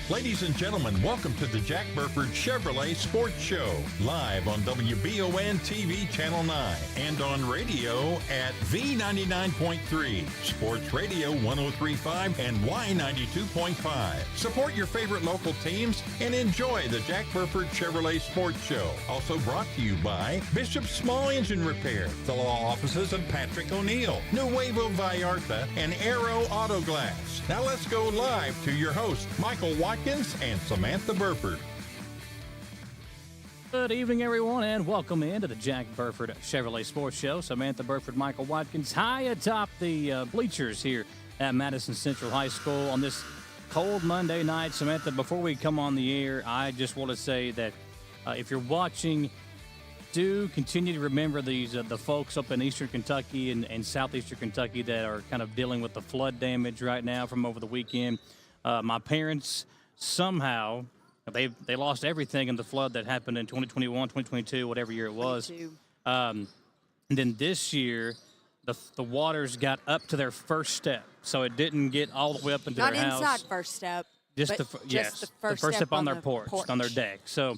Ladies and gentlemen, welcome to the Jack Burford Chevrolet Sports Show, live on WBON-TV Channel 9 and on radio at V99.3, Sports Radio 103.5 and Y92.5. Support your favorite local teams and enjoy the Jack Burford Chevrolet Sports Show. Also brought to you by Bishop Small Engine Repair, the law offices of Patrick O'Neill, Nuevo Vallarta, and Aero Auto Glass. Now let's go live to your host, Michael Watkins and Samantha Burford. Good evening, everyone, and welcome into the Jack Burford Chevrolet Sports Show. Samantha Burford, Michael Watkins, high atop the bleachers here at Madison Central High School on this cold Monday night. Samantha, before we come on the air, I just want to say that if you're watching, do continue to remember these the folks up in eastern Kentucky and southeastern Kentucky that are kind of dealing with the flood damage right now from over the weekend. My parents somehow they lost everything in the flood that happened in 2021, 2022, whatever year it was. And then this year, the waters got up to their first step, so it didn't get all the way up into their house. Not inside first step. Just the first step on their porch, on their deck. So.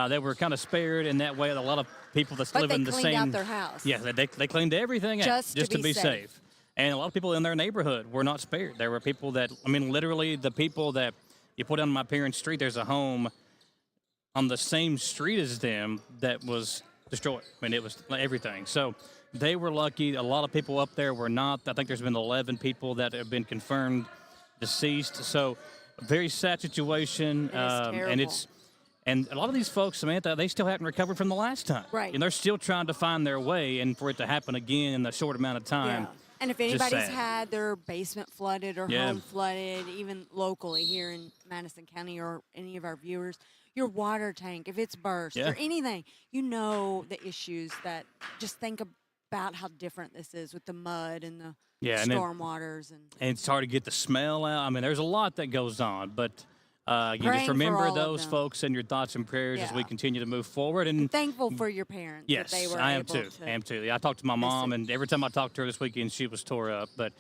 They were kind of spared in that way. A lot of people that live in the same. But they cleaned out their house. Yeah, they cleaned everything out just to be safe. And a lot of people in their neighborhood were not spared. There were people that, I mean, literally the people that you put on my parents' street, there's a home on the same street as them that was destroyed. I mean, it was everything. So they were lucky. A lot of people up there were not. I think there's been 11 people that have been confirmed deceased. So very sad situation. It is terrible. And a lot of these folks, Samantha, they still haven't recovered from the last time. Right. And they're still trying to find their way, and for it to happen again in a short amount of time. Yeah. And if anybody's had their basement flooded or home flooded, even locally here in Madison County or any of our viewers, your water tank, if it's burst or anything, you know the issues that just think about how different this is with the mud and the storm waters. And it's hard to get the smell out. I mean, there's a lot that goes on, but you just remember those folks in your thoughts and prayers as we continue to move forward. And I'm thankful for your parents. Yes, that they were I am able too. To I am too. I talked to my mom, and every time I talked to her this weekend, she was tore up. But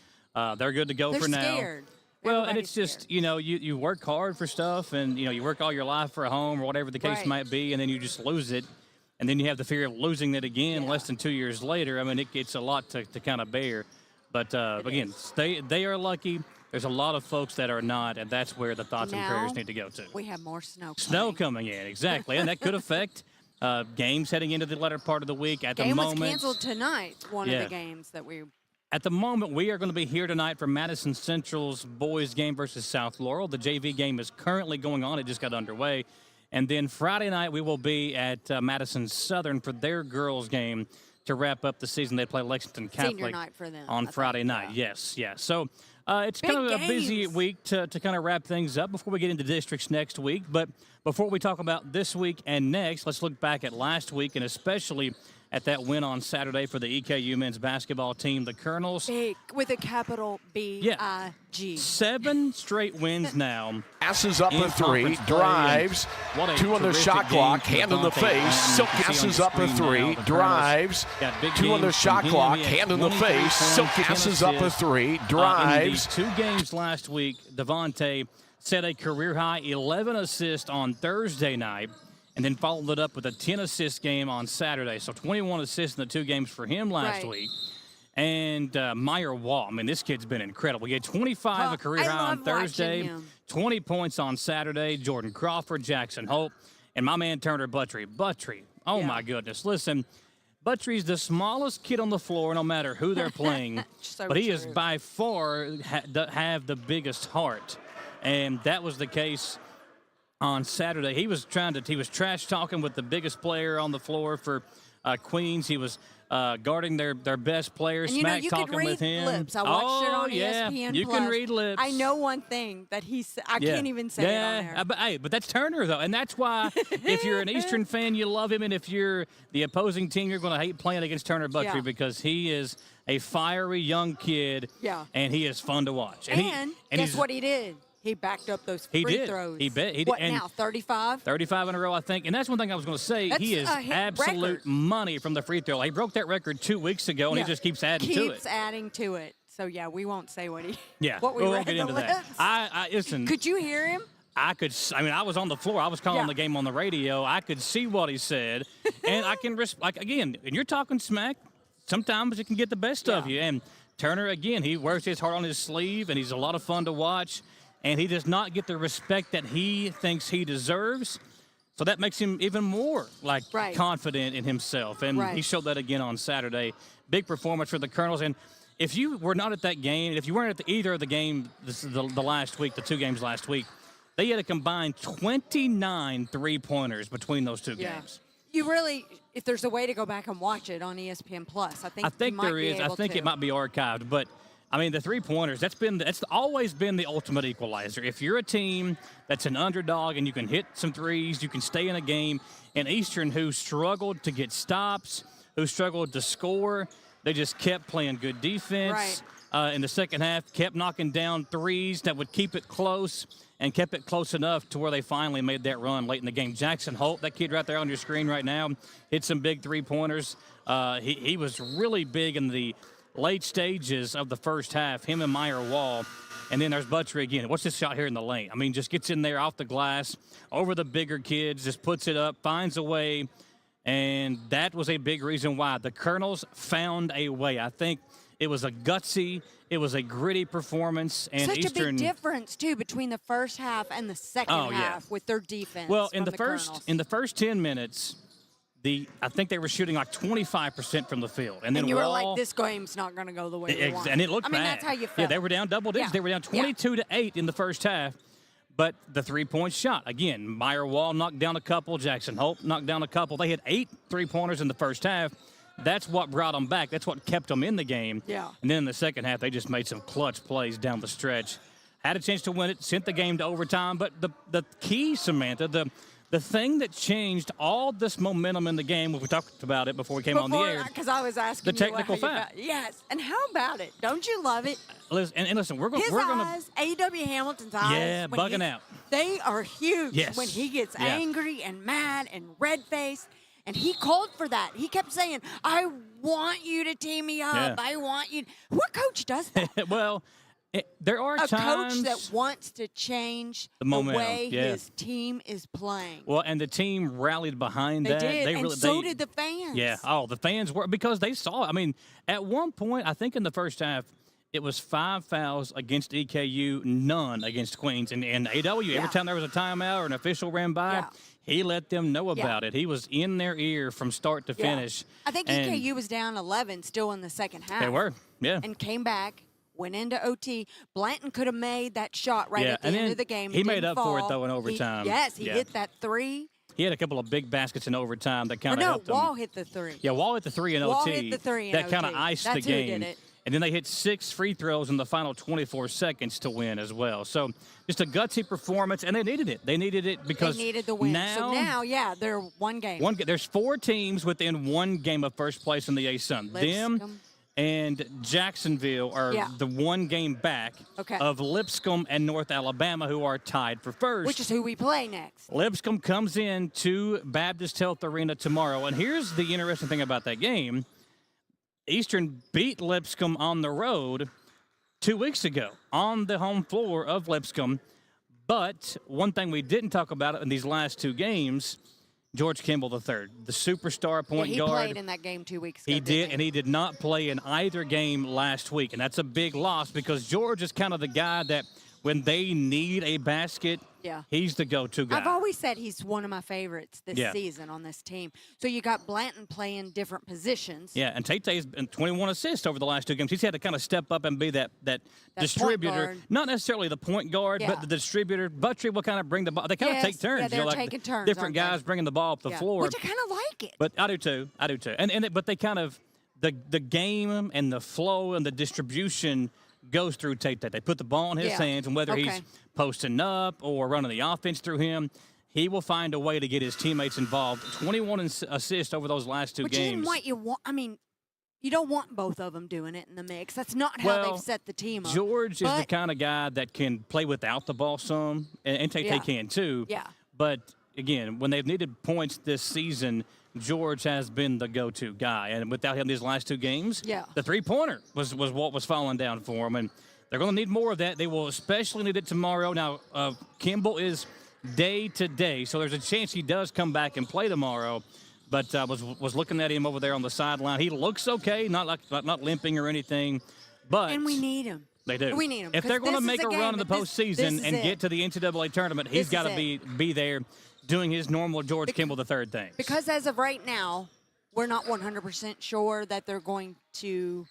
they're good to go for now. They're scared. Well, and it's just, you work hard for stuff, and, you work all your life for a home or whatever the case might be, and then you just lose it. And then you have the fear of losing it again less than 2 years later. I mean, it's a lot to kind of bear. But, again, they are lucky. There's a lot of folks that are not, and that's where the thoughts and prayers need to go to. We have more snow coming. Snow coming in, exactly. And that could affect games heading into the latter part of the week. At the moment, was canceled tonight, one of the games that we... At the moment, we are going to be here tonight for Madison Central's boys game versus South Laurel. The JV game is currently going on. It just got underway. And then Friday night, we will be at Madison Southern for their girls game to wrap up the season. They play Lexington Catholic Senior night for them, on Friday night. Yes. So it's kind of a busy week to kind of wrap things up before we get into districts next week. But before we talk about this week and next, let's look back at last week and especially at that win on Saturday for the EKU men's basketball team, the Colonels. Big, with a capital B-I-G. 7 straight wins now. Passes up a three, drives, 2 on the shot clock, hand in the face. Silk passes up a three, drives, 2 on the shot clock, hand in the face. Silk passes up a three, drives. In these 2 games last week, Devontae set a career-high 11 assists on Thursday night, and then followed it up with a 10-assist game on Saturday. So 21 assists in the 2 games for him last week. And Meyer Wall, I mean, this kid's been incredible. He had 25, a career high on Thursday, 20 points on Saturday. Jordan Crawford, Jackson Hope, and my man Turner Buttrey. Oh, my goodness. Listen, Buttry's the smallest kid on the floor, no matter who they're playing. But he is by far have the biggest heart. And that was the case on Saturday. He was trash talking with the biggest player on the floor for Queens. He was guarding their best players, smack talking with him. Lips. I watched it on ESPN+. You can read lips. I know one thing that he said. I can't even say it on there. But that's Turner, though. And that's why if you're an Eastern fan, you love him. And if you're the opposing team, you're going to hate playing against Turner Buttrey because he is a fiery young kid. Yeah. And he is fun to watch. And guess what he did? He backed up those free throws. He bet. What now, 35? 35 in a row, I think. And that's one thing I was going to say. He is absolute money from the free throw. He broke that record 2 weeks ago, and he just keeps adding to it. Keeps adding to it. So, we won't say what we won't get into that. Listen. Could you hear him? I was on the floor. I was calling the game on the radio. I could see what he said. And I can, again, and you're talking smack, sometimes it can get the best of you. And Turner, again, he wears his heart on his sleeve, and he's a lot of fun to watch. And he does not get the respect that he thinks he deserves. So that makes him even more, confident in himself. And he showed that again on Saturday. Big performance for the Colonels. And if you were not at that game, if you weren't at either of the game the last week, the 2 games last week, they had a combined 29 three-pointers between those 2 games. You really, if there's a way to go back and watch it on ESPN Plus, I think there is. I think it might be archived. But, I mean, the three-pointers, that's always been the ultimate equalizer. If you're a team that's an underdog and you can hit some threes, you can stay in a game. And Eastern, who struggled to get stops, who struggled to score, they just kept playing good defense. In the second half, kept knocking down threes that would keep it close and kept it close enough to where they finally made that run late in the game. Jackson Holt, that kid right there on your screen right now, hit some big three-pointers. He was really big in the late stages of the first half, him and Meyer Wall. And then there's Buttrey again. What's this shot here in the lane? I mean, just gets in there off the glass, over the bigger kids, just puts it up, finds a way. And that was a big reason why the Colonels found a way. I think it was a gutsy, it was a gritty perforance. And such Eastern, a big difference, too, between the first half and the second half with their defense. Well, in the first 10 minutes, I think they were shooting like 25% from the field. And then you were like, this game's not going to go the way you want. And it looked bad. That's how you felt. Yeah, they were down double digits. They were down 22-8 in the first half. But the three-point shot, again, Meyer Wall knocked down a couple. Jackson Holt knocked down a couple. They had 8 three-pointers in the first half. That's what brought them back. That's what kept them in the game. Yeah. And then in the second half, they just made some clutch plays down the stretch. Had a chance to win it, sent the game to overtime. But the key, Samantha, the thing that changed all this momentum in the game, we talked about it before we came on the air. Because I was asking the technical foul. Yes. And how about it? Don't you love it? Listen, we're going to. A.W. Hamilton's eyes. Yeah, bugging out. They are huge when he gets angry and mad and red-faced. And he called for that. He kept saying, I want you to team me up. Yeah. I want you. What coach does that? Well, there are a times. Coach that wants to change the way his team is playing. Well, and the team rallied behind that. They did, so did the fans. Yeah, the fans were, because they saw it. I mean, at one point, I think in the first half, it was 5 fouls against EKU, none against Queens. And AW, every time there was a timeout or an official ran by, he let them know about it. He was in their ear from start to finish. I think EKU was down 11 still in the second half. They were, and came back, went into OT. Blanton could have made that shot at the end of the game. He made up for it, though, in overtime. He hit that 3. He had a couple of big baskets in overtime that kind of helped him. Wall hit the 3. Yeah, Wall hit the 3 in OT. Wall hit the 3 in that OT. kind of iced the game. Who did it. And then they hit 6 free throws in the final 24 seconds to win as well. So just a gutsy performance, and they needed it. They needed it because they needed the win. Now, they're one game. There's 4 teams within 1 game of first place in the A-Sun. Them and Jacksonville are the 1 game back of Lipscomb and North Alabama, who are tied for first. Which is who we play next. Lipscomb comes in to Baptist Health Arena tomorrow. And here's the interesting thing about that game. Eastern beat Lipscomb on the road 2 weeks ago on the home floor of Lipscomb. But one thing we didn't talk about in these last 2 games, George Kimball III, the superstar point guard. He played in that game 2 weeks ago. He did, and he did not play in either game last week. And that's a big loss because George is kind of the guy that when they need a basket, he's the go-to guy. I've always said he's one of my favorites this season on this team. So you got Blanton playing different positions. Yeah, and Tate's been 21 assists over the last 2 games. He's had to kind of step up and be that distributor. Not necessarily the point guard, but the distributor. Buttrey will kind of bring the ball. They kind of take turns. Yeah, they're taking turns. Different guys bringing the ball up the floor. Which I kind of like it. But I do too. But they kind of, the game and the flow and the distribution goes through Tate. They put the ball in his hands, and whether he's posting up or running the offense through him, he will find a way to get his teammates involved. 21 assists over those last 2 games. You don't want both of them doing it in the mix. That's not how they've set the team up. George is the kind of guy that can play without the ball some, and Tate can too. Yeah. But, again, when they've needed points this season, George has been the go-to guy. And without him these last 2 games, the three-pointer was what was falling down for him. And They're going to need more of that. They will especially need it tomorrow. Now, Kimball is day to day, so there's a chance he does come back and play tomorrow. But was looking at him over there on the sideline. He looks okay, not limping or anything. And we need him. They do. We need him. If they're going to make a run in the postseason and get to the NCAA tournament, he's got to be there doing his normal George Kimball III thing. Because as of right now, we're not 100% sure that they're going to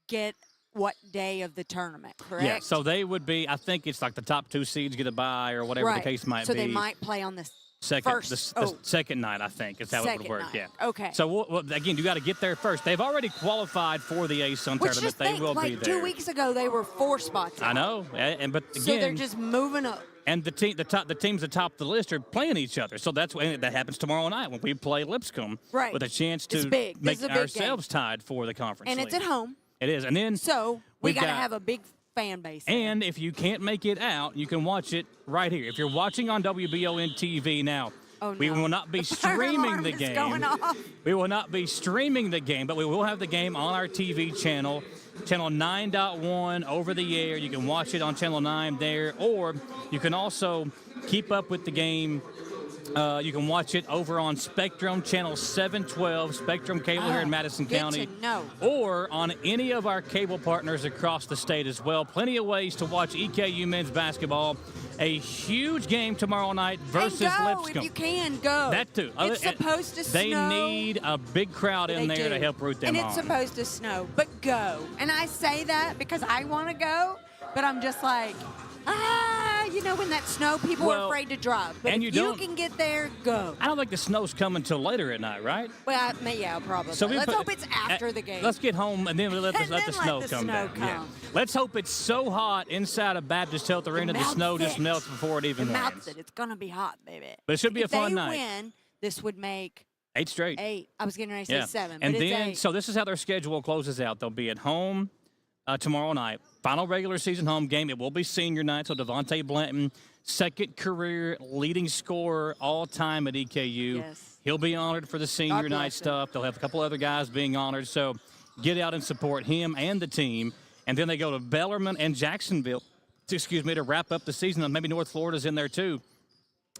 get what day of the tournament, correct? Yeah, so they would be, I think it's like the top 2 seeds get a bye or whatever the case might be. So they might play on the second night, I think, is how it would work. Night. Yeah. Okay. So, again, you got to get there first. They've already qualified for the ASUN tournament. They will be there. 2 weeks ago, they were 4 spots out. I know. But again, so they're just moving up. And the teams atop the list are playing each other. So that happens tomorrow night when we play Lipscomb with a chance to make ourselves tied for the conference And league. It's at home. It is. And then so we got to have a big fan base. And if you can't make it out, you can watch it right here. If you're watching on WBON-TV now, we will not be streaming the game. We will not be streaming the game, but we will have the game on our TV channel, channel 9.1 over the air. You can watch it on channel 9 there, or you can also keep up with the game. You can watch it over on Spectrum, channel 712, Spectrum Cable here in Madison County. Or on any of our cable partners across the state as well. Plenty of ways to watch EKU men's basketball. A huge game tomorrow night versus Lipscomb. If you can, go. That too. It's supposed to snow. They need a big crowd in there to help root them on. And it's supposed to snow, but go. And I say that because I want to go, but I'm just like, when that snow, people are afraid to drive. But if you can get there, go. I don't think the snow's coming till later at night, right? Well, yeah, probably. So let's hope it's after the game. Let's get home and then let the snow come down. Yeah. Let's hope it's so hot inside of Baptist Health Arena the snow just melts before it even lands. It's going to be hot, baby. But it should be a fun night. If they win, this would make 8 straight. 8. I was getting ready to say 7, and but then, it's 8. So this is how their schedule closes out. They'll be at home tomorrow night. Final regular season home game. It will be senior night, so Devontae Blanton, second career leading scorer all time at EKU. Yes. He'll be honored for the senior night stuff. They'll have a couple other guys being honored, so get out and support him and the team. And then they go to Bellarmine and Jacksonville, to wrap up the season. And maybe North Florida's in there too.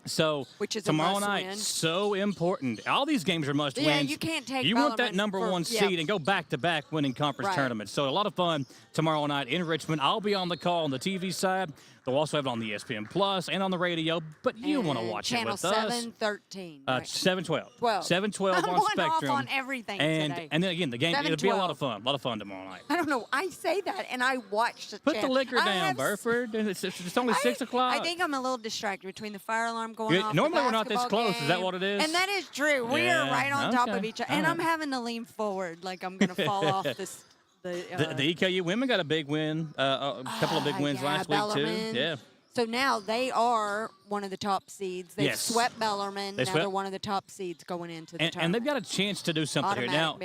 So tomorrow night, so important. All these games are must wins. Yeah, you can't take You want that number 1 seed and go back-to-back winning conference tournaments. So a lot of fun tomorrow night in Richmond. I'll be on the call on the TV side. They'll also have it on the ESPN Plus and on the radio, but you want to watch it with us. Channel 713. 712. 712 on Spectrum. Off on everything today. And then again, the game, it'll be a lot of fun. A lot of fun tomorrow night. I don't know. I say that, and I watched the Put the liquor down, Burford. It's only 6 o'clock. I think I'm a little distracted between the fire alarm going off. Normally we're not this close. Is that what it is? And that is true. We are right on top of each other. And I'm having to lean forward like I'm going to fall off this. The EKU women got a big win, a couple of big wins last week, too. Yeah. So now they are one of the top seeds. They've swept Bellarmine. Now they're one of the top seeds going into the tournament. And they've got a chance to do something here. Now,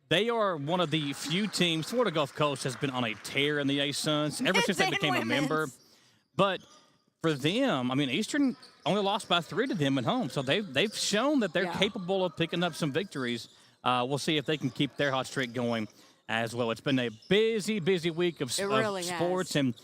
they are one of the few teams. Florida Gulf Coast has been on a tear in the ASUNs ever since they became a member. But for them, Eastern only lost by 3 to them at home. So they've shown that they're capable of picking up some victories. We'll see if they can keep their hot streak going as well. It's been a busy week of sports. And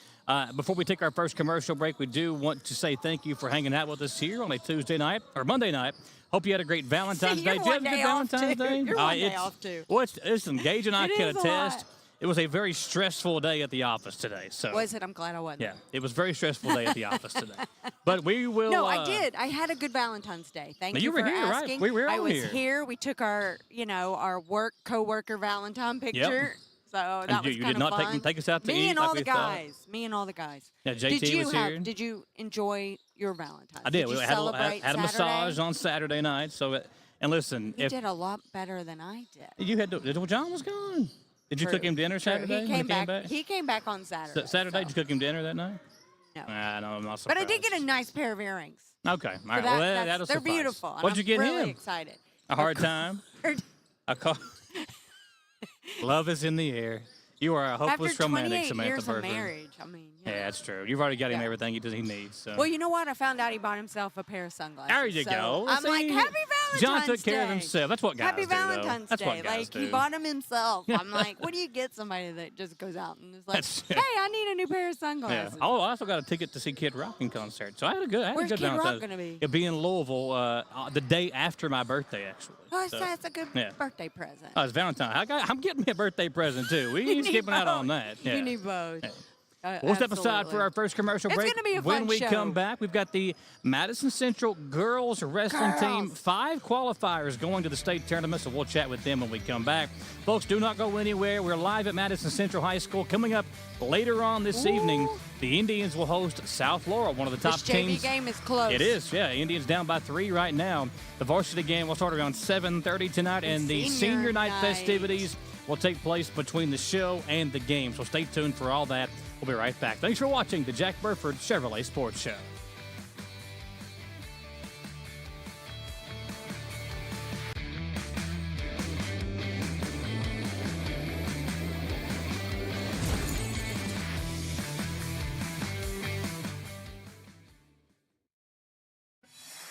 before we take our first commercial break, we do want to say thank you for hanging out with us here on a Tuesday night or Monday night. Hope you had a great Valentine's Day. Did you have a good Valentine's Day? You're one day off, too. Well, listen, Gage and I can attest. It was a very stressful day at the office today. So was it? I'm glad I wasn't. Yeah, it was a very stressful day at the office today. But we will. No, I did. I had a good Valentine's Day. Thank you for asking. Right? We were all here. I was here. We took our work coworker Valentine picture. So that was you kind did of not fun. take us out to eat. Me and all the thought. guys. Yeah, JT was here. Did you enjoy your Valentine's? I did. We had a massage on Saturday night. So, and listen, you did a lot better than I did. You had to. John was gone. Did you cook him dinner Saturday? He came back on Saturday. Saturday, did you cook him dinner that night? No. No, I'm not surprised. But I did get a nice pair of earrings. Okay. All right. Well, that'll they're suffice. beautiful. What'd you get I'm him? really excited. A hard time? A call. Love is in the air. You are a hopeless After romantic, 28 Samantha years Burford. of marriage, I mean. Yeah, that's true. You've already got him everything he needs. So. Well, you know what? I found out he bought himself a pair of sunglasses. There you go. I'm like, Happy Valentine's Day. John took care of himself. That's what guys Happy do, Valentine's That's Day. what guys like, do. he bought them himself. I'm like, what do you get somebody that just goes out and is like, hey, I need a new pair of sunglasses? Yeah. Oh, I also got a ticket to see Kid Rock in concert. So I had a good Where's Kid Rock going to be? It'll be in Louisville the day after my birthday, actually. Oh, that's a good birthday present. Oh, it's Valentine's. I'm getting me a birthday present, too. We ain't skipping out on that. Yeah. You need both. Yeah. We'll step aside for our first commercial break. It's going to be a when fun we show. come back, we've got the Madison Central girls wrestling team. 5 qualifiers going to the state tournament, so we'll chat with them when we come back. Folks, do not go anywhere. We're live at Madison Central High School. Coming up later on this evening, the Indians will host South Laurel, one of the top teams. This JV game is close. It is, yeah. Indians down by 3 right now. The varsity game will start around 7:30 tonight, and the senior night festivities will take place between the show and the game. So stay tuned for all that. We'll be right back. Thanks for watching the Jack Burford Chevrolet Sports Show.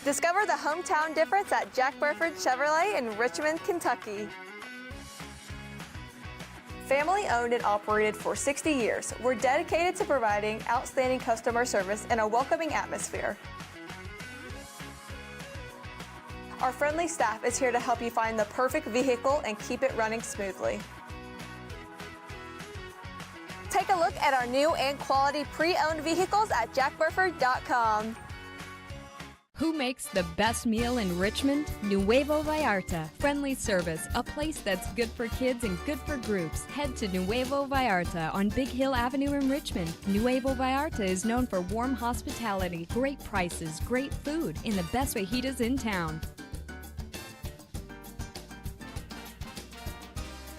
Discover the hometown difference at Jack Burford Chevrolet in Richmond, Kentucky. Family owned and operated for 60 years, we're dedicated to providing outstanding customer service and a welcoming atmosphere. Our friendly staff is here to help you find the perfect vehicle and keep it running smoothly. Take a look at our new and quality pre-owned vehicles at jackburford.com. Who makes the best meal in Richmond? Nuevo Vallarta. Friendly service, a place that's good for kids and good for groups. Head to Nuevo Vallarta on Big Hill Avenue in Richmond. Nuevo Vallarta is known for warm hospitality, great prices, great food, and the best fajitas in town.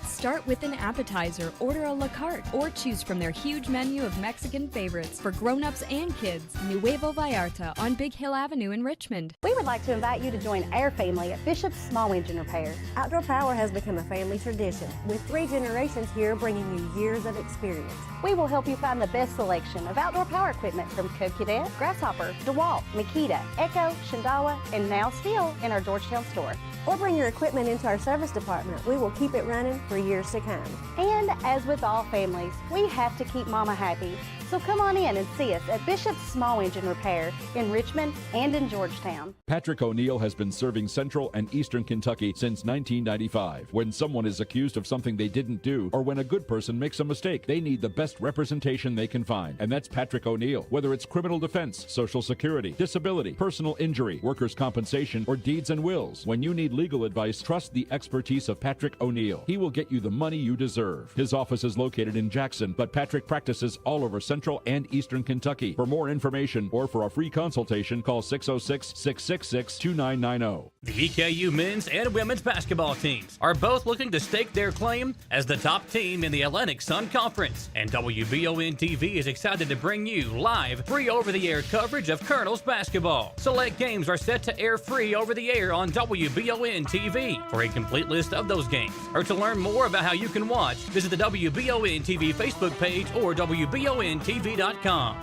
Start with an appetizer, order a la carte, or choose from their huge menu of Mexican favorites for grown-ups and kids. Nuevo Vallarta on Big Hill Avenue in Richmond. We would like to invite you to join our family at Bishop's Small Engine Repair. Outdoor Power has become a family tradition, with 3 generations here bringing you years of experience. We will help you find the best selection of outdoor power equipment from Co-Cadet, Grasshopper, DeWalt, Makita, Echo, Shindawa, and now still in our Georgetown store. Or bring your equipment into our service department. We will keep it running for years to come. And as with all families, we have to keep Mama happy. So come on in and see us at Bishop's Small Engine Repair in Richmond and in Georgetown. Patrick O'Neill has been serving Central and Eastern Kentucky since 1995. When someone is accused of something they didn't do, or when a good person makes a mistake, they need the best representation they can find. And that's Patrick O'Neill. Whether it's criminal defense, Social Security, disability, personal injury, workers' compensation, or deeds and wills, when you need legal advice, trust the expertise of Patrick O'Neill. He will get you the money you deserve. His office is located in Jackson, but Patrick practices all over Central and Eastern Kentucky. For more information or for a free consultation, call 606-666-2990. The EKU men's and women's basketball teams are both looking to stake their claim as the top team in the Atlantic Sun Conference. And WBON-TV is excited to bring you live, free over-the-air coverage of Colonels basketball. Select games are set to air free over-the-air on WBON-TV. For a complete list of those games, or to learn more about how you can watch, visit the WBON-TV Facebook page or WBON-TV.com.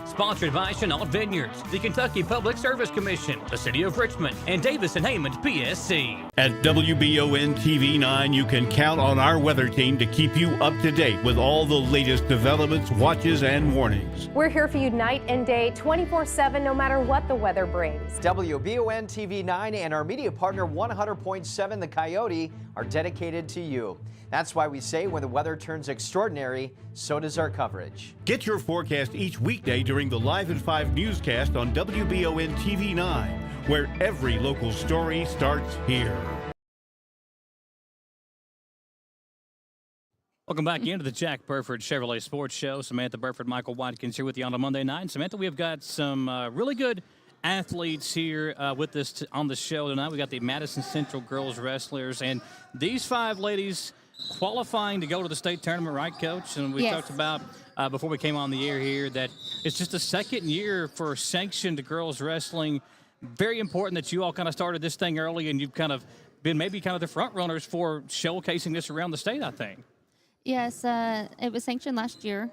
Sponsored by Chenault Vineyards, the Kentucky Public Service Commission, the City of Richmond, and Davis and Hammond PSC. At WBON-TV 9, you can count on our weather team to keep you up to date with all the latest developments, watches, and warnings. We're here for you night and day, 24/7, no matter what the weather brings. WBON-TV 9 and our media partner 100.7 The Coyote are dedicated to you. That's why we say when the weather turns extraordinary, so does our coverage. Get your forecast each weekday during the Live at 5 newscast on WBON-TV 9, where every local story starts here. Welcome back into the Jack Burford Chevrolet Sports Show. Samantha Burford, Michael Watkins here with you on a Monday night. And Samantha, we have got some really good athletes here with us on the show tonight. We got the Madison Central girls wrestlers, and these 5 ladies qualifying to go to the state tournament, right, Coach? And we talked about before we came on the air here that it's just the second year for sanctioned girls wrestling. Very important that you all kind of started this thing early, and you've kind of been maybe kind of the front runners for showcasing this around the state, I think. Yes, it was sanctioned last year.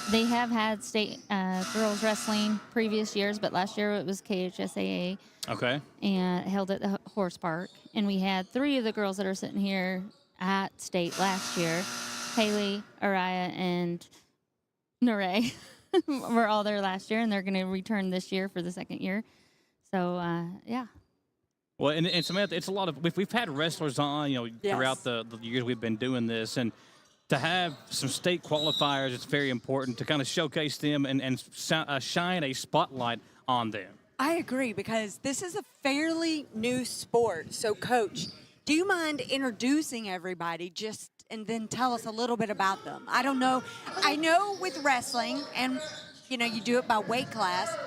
They have had state girls wrestling previous years, but last year it was KHSAA. Okay. And held at the horse park. And we had 3 of the girls that are sitting here at state last year. Haley, Araya, and Nure were all there last year, and they're going to return this year for the second year. So, yeah. Well, and Samantha, it's a lot of we've had wrestlers on, throughout the years we've been doing this, and to have some state qualifiers, it's very important to kind of showcase them and shine a spotlight on them. I agree, because this is a fairly new sport. So, Coach, do you mind introducing everybody and then tell us a little bit about them? I don't know. I know with wrestling, and you do it by weight class.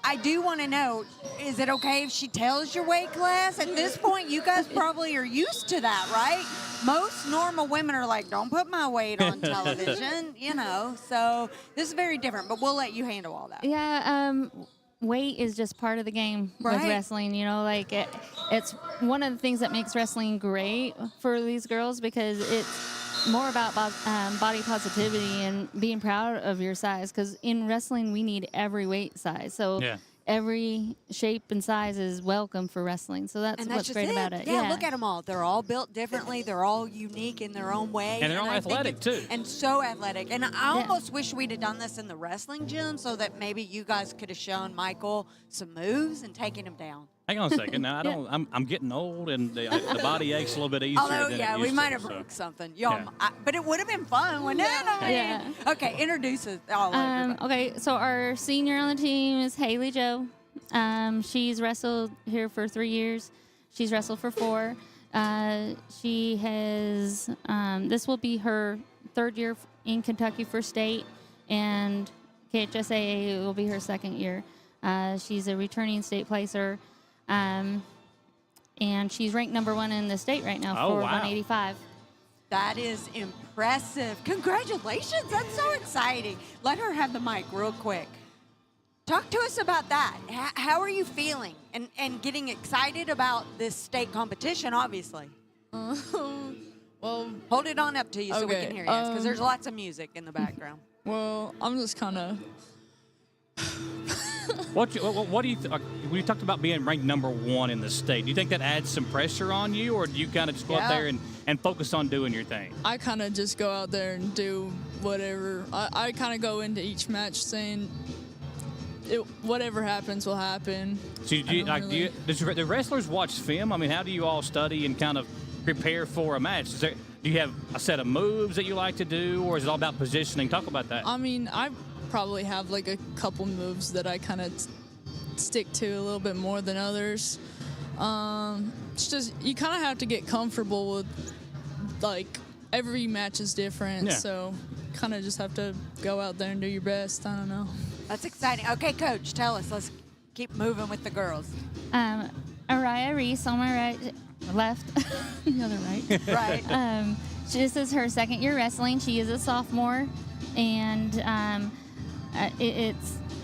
I do want to know, is it okay if she tells your weight class? At this point, you guys probably are used to that, right? Most normal women are like, don't put my weight on television, So this is very different, but we'll let you handle all that. Yeah, weight is just part of the game with wrestling. It's one of the things that makes wrestling great for these girls, because it's more about body positivity and being proud of your size, because in wrestling we need every weight size. So every shape and size is welcome for wrestling. So that's what's great about it. Yeah, look at them all. They're all built differently. They're all unique in their own way. And they're all athletic, too. And so athletic. And I almost wish we'd have done this in the wrestling gym, so that maybe you guys could have shown Michael some moves and taken him down. Hang on a second. Now, I'm getting old, and the body aches a little bit easier Although, than it used we might to, have broke something. But it would have been fun, wouldn't it? Yeah. Okay, introduce us. Okay, so our senior on the team is Haley Jo. She's wrestled here for 3 years. She's wrestled for 4. She has, this will be her 3rd year in Kentucky for state, and KHSAA will be her 2nd year. She's a returning state placer, and she's ranked number 1 in the state right now for 185. That is impressive. Congratulations. That's so exciting. Let her have the mic real quick. Talk to us about that. How are you feeling and getting excited about this state competition, obviously? Well, hold it on up to you so we can hear you, because there's lots of music in the background. Well, I'm just kind of... What do you when you talked about being ranked number 1 in the state, do you think that adds some pressure on you, or do you kind of just go out there and focus on doing your thing? I kind of just go out there and do whatever. I kind of go into each match saying whatever happens will happen. So do the wrestlers watch film? I mean, how do you all study and kind of prepare for a match? Do you have a set of moves that you like to do, or is it all about positioning? Talk about that. I mean, I probably have like a couple moves that I kind of stick to a little bit more than others. It's just, you kind of have to get comfortable with, like, every match is different, so kind of just have to go out there and do your best. I don't know. That's exciting. Okay, Coach, tell us. Let's keep moving with the girls. Araya Reese on my left, the other right. Right. This is her 2nd year wrestling. She is a sophomore, and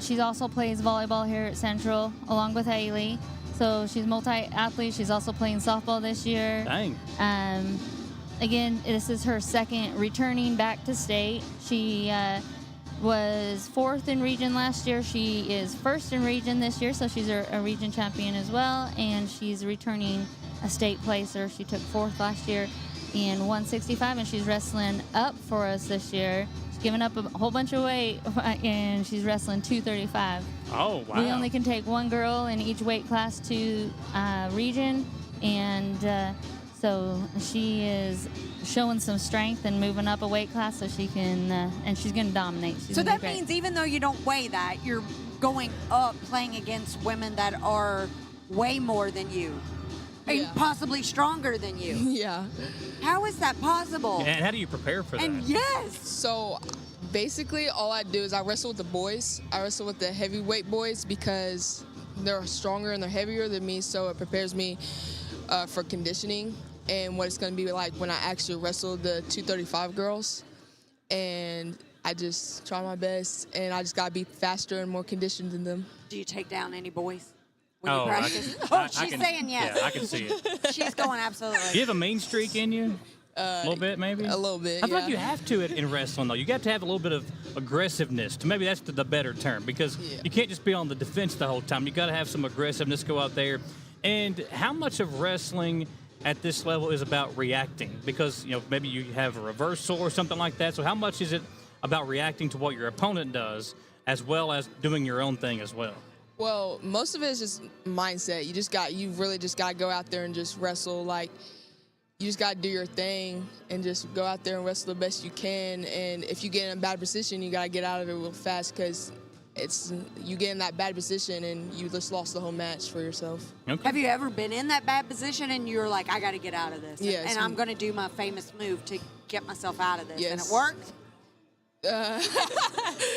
she also plays volleyball here at Central along with Haley. So she's multi-athlete. She's also playing softball this year. Dang. Again, this is her 2nd returning back to state. She was 4th in region last year. She is 1st in region this year, so she's a region champion as well, and she's returning a state placer. She took 4th last year in 165, and she's wrestling up for us this year. She's given up a whole bunch of weight, and she's wrestling 235. Oh, wow. We only can take 1 girl in each weight class to region, and so she is showing some strength and moving up a weight class, so she can, and she's going to dominate. So that means even though you don't weigh that, you're going up playing against women that are way more than you. And possibly stronger than you. Yeah. How is that possible? And how do you prepare for that? And yes. So basically all I do is I wrestle with the boys. I wrestle with the heavyweight boys because they're stronger and they're heavier than me, so it prepares me for conditioning and what it's going to be like when I actually wrestle the 235 girls. And I just try my best, and I just got to be faster and more conditioned than them. Do you take down any boys? Oh, she's saying yes. Yeah, I can see it. She's going absolutely. Do you have a mean streak in you? A little bit, maybe? A little bit, I feel like you have to in wrestling, though. You got to have a little bit of aggressiveness. Maybe that's the better term, because you can't just be on the defense the whole time. You got to have some aggressiveness, go out there. And how much of wrestling at this level is about reacting? Because, maybe you have a reversal or something like that. So how much is it about reacting to what your opponent does as well as doing your own thing as well? Well, most of it is just mindset. You really just got to go out there and just wrestle. Like, you just got to do your thing and just go out there and wrestle the best you can. And if you get in a bad position, you got to get out of it real fast, because you get in that bad position and you just lost the whole match for yourself. Okay. Have you ever been in that bad position and you're like, I got to get out of this? Yes. And I'm going to do my famous move to get myself out of this. Yes. And it worked?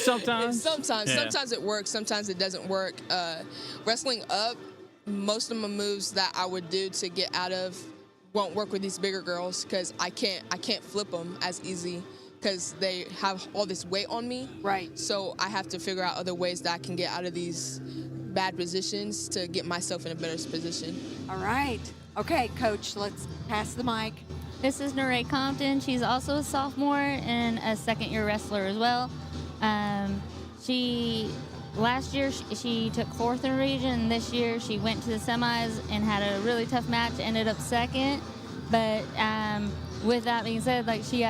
Sometimes. Sometimes it works. Sometimes it doesn't work. Wrestling up, most of my moves that I would do to get out of won't work with these bigger girls, because I can't flip them as easy, because they have all this weight on me. Right. So I have to figure out other ways that I can get out of these bad positions to get myself in a better position. All right. Okay, Coach, let's pass the mic. This is Neray Compton. She's also a sophomore and a second-year wrestler as well. Last year she took 4th in region. This year she went to the semis and had a really tough match. Ended up 2nd. But with that being said, like she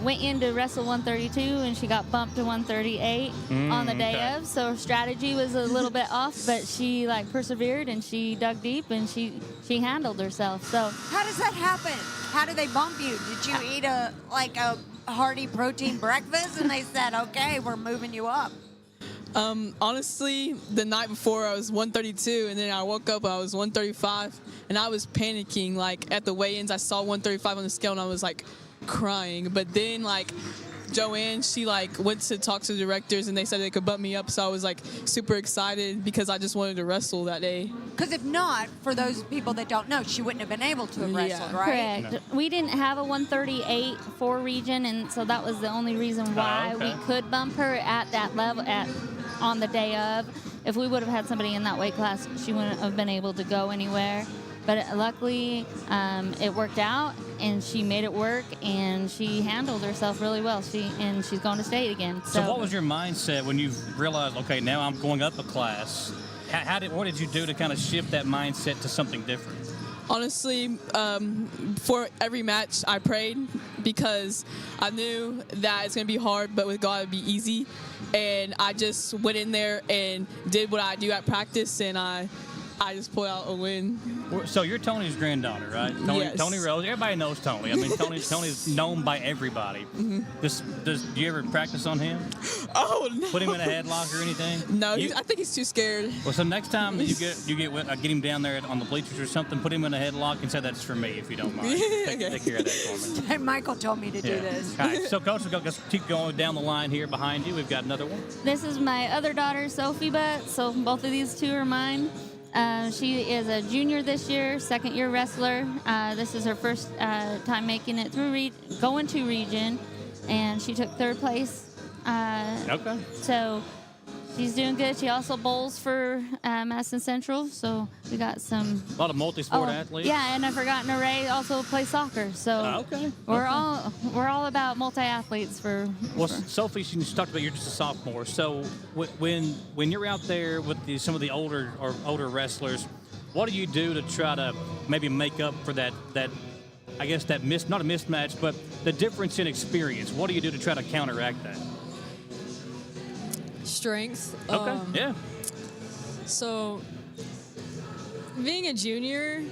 went in to wrestle 132 and she got bumped to 138 on the day of. So her strategy was a little bit off, but she persevered and she dug deep and she handled herself. So how does that happen? How did they bump you? Did you eat a hearty protein breakfast and they said, okay, we're moving you up? Honestly, the night before I was 132, and then I woke up, I was 135, and I was panicking. Like, at the weigh-ins, I saw 135 on the scale, and I was crying. But then Joanne, she went to talk to the directors, and they said they could bump me up, so I was super excited because I just wanted to wrestle that day. Because if not, for those people that don't know, she wouldn't have been able to have wrestled, right? Correct. No. We didn't have a 138 for region, and so that was the only reason why we could bump her at that level on the day of. If we would have had somebody in that weight class, she wouldn't have been able to go anywhere. But luckily, it worked out, and she made it work, and she handled herself really well. She's going to state again. So what was your mindset when you realized, okay, now I'm going up a class? What did you do to kind of shift that mindset to something different? Honestly, for every match, I prayed, because I knew that it's going to be hard, but with God, it'd be easy. And I just went in there and did what I do at practice, and I just pulled out a win. So you're Tony's granddaughter, right? Yes. Tony Rose. Everybody knows Tony. I mean, Tony's known by everybody. Mm-hmm. Do you ever practice on him? Oh, no. Put him in a headlock or anything? No, I think he's too scared. Well, so next time you get him down there on the bleachers or something, put him in a headlock and say that's for me, if you don't mind. Take care of that for me. Hey, Michael told me to do this. All right, so Coach, let's keep going down the line here behind you. We've got another one. This is my other daughter, Sophie Butt. So both of these two are mine. She is a junior this year, second-year wrestler. This is her first time making it through going to region, and she took 3rd place. Okay. So she's doing good. She also bowls for Madison Central, so we got a lot of multi-sport athletes. Yeah, and I forgot Neray also plays soccer. So we're all about multi-athletes for. Well, Sophie, you talked about you're just a sophomore. So when you're out there with some of the older wrestlers, what do you do to try to maybe make up for that I guess that not a mismatch, but the difference in experience? What do you do to try to counteract that? Strength. Okay. Yeah. So, being a junior.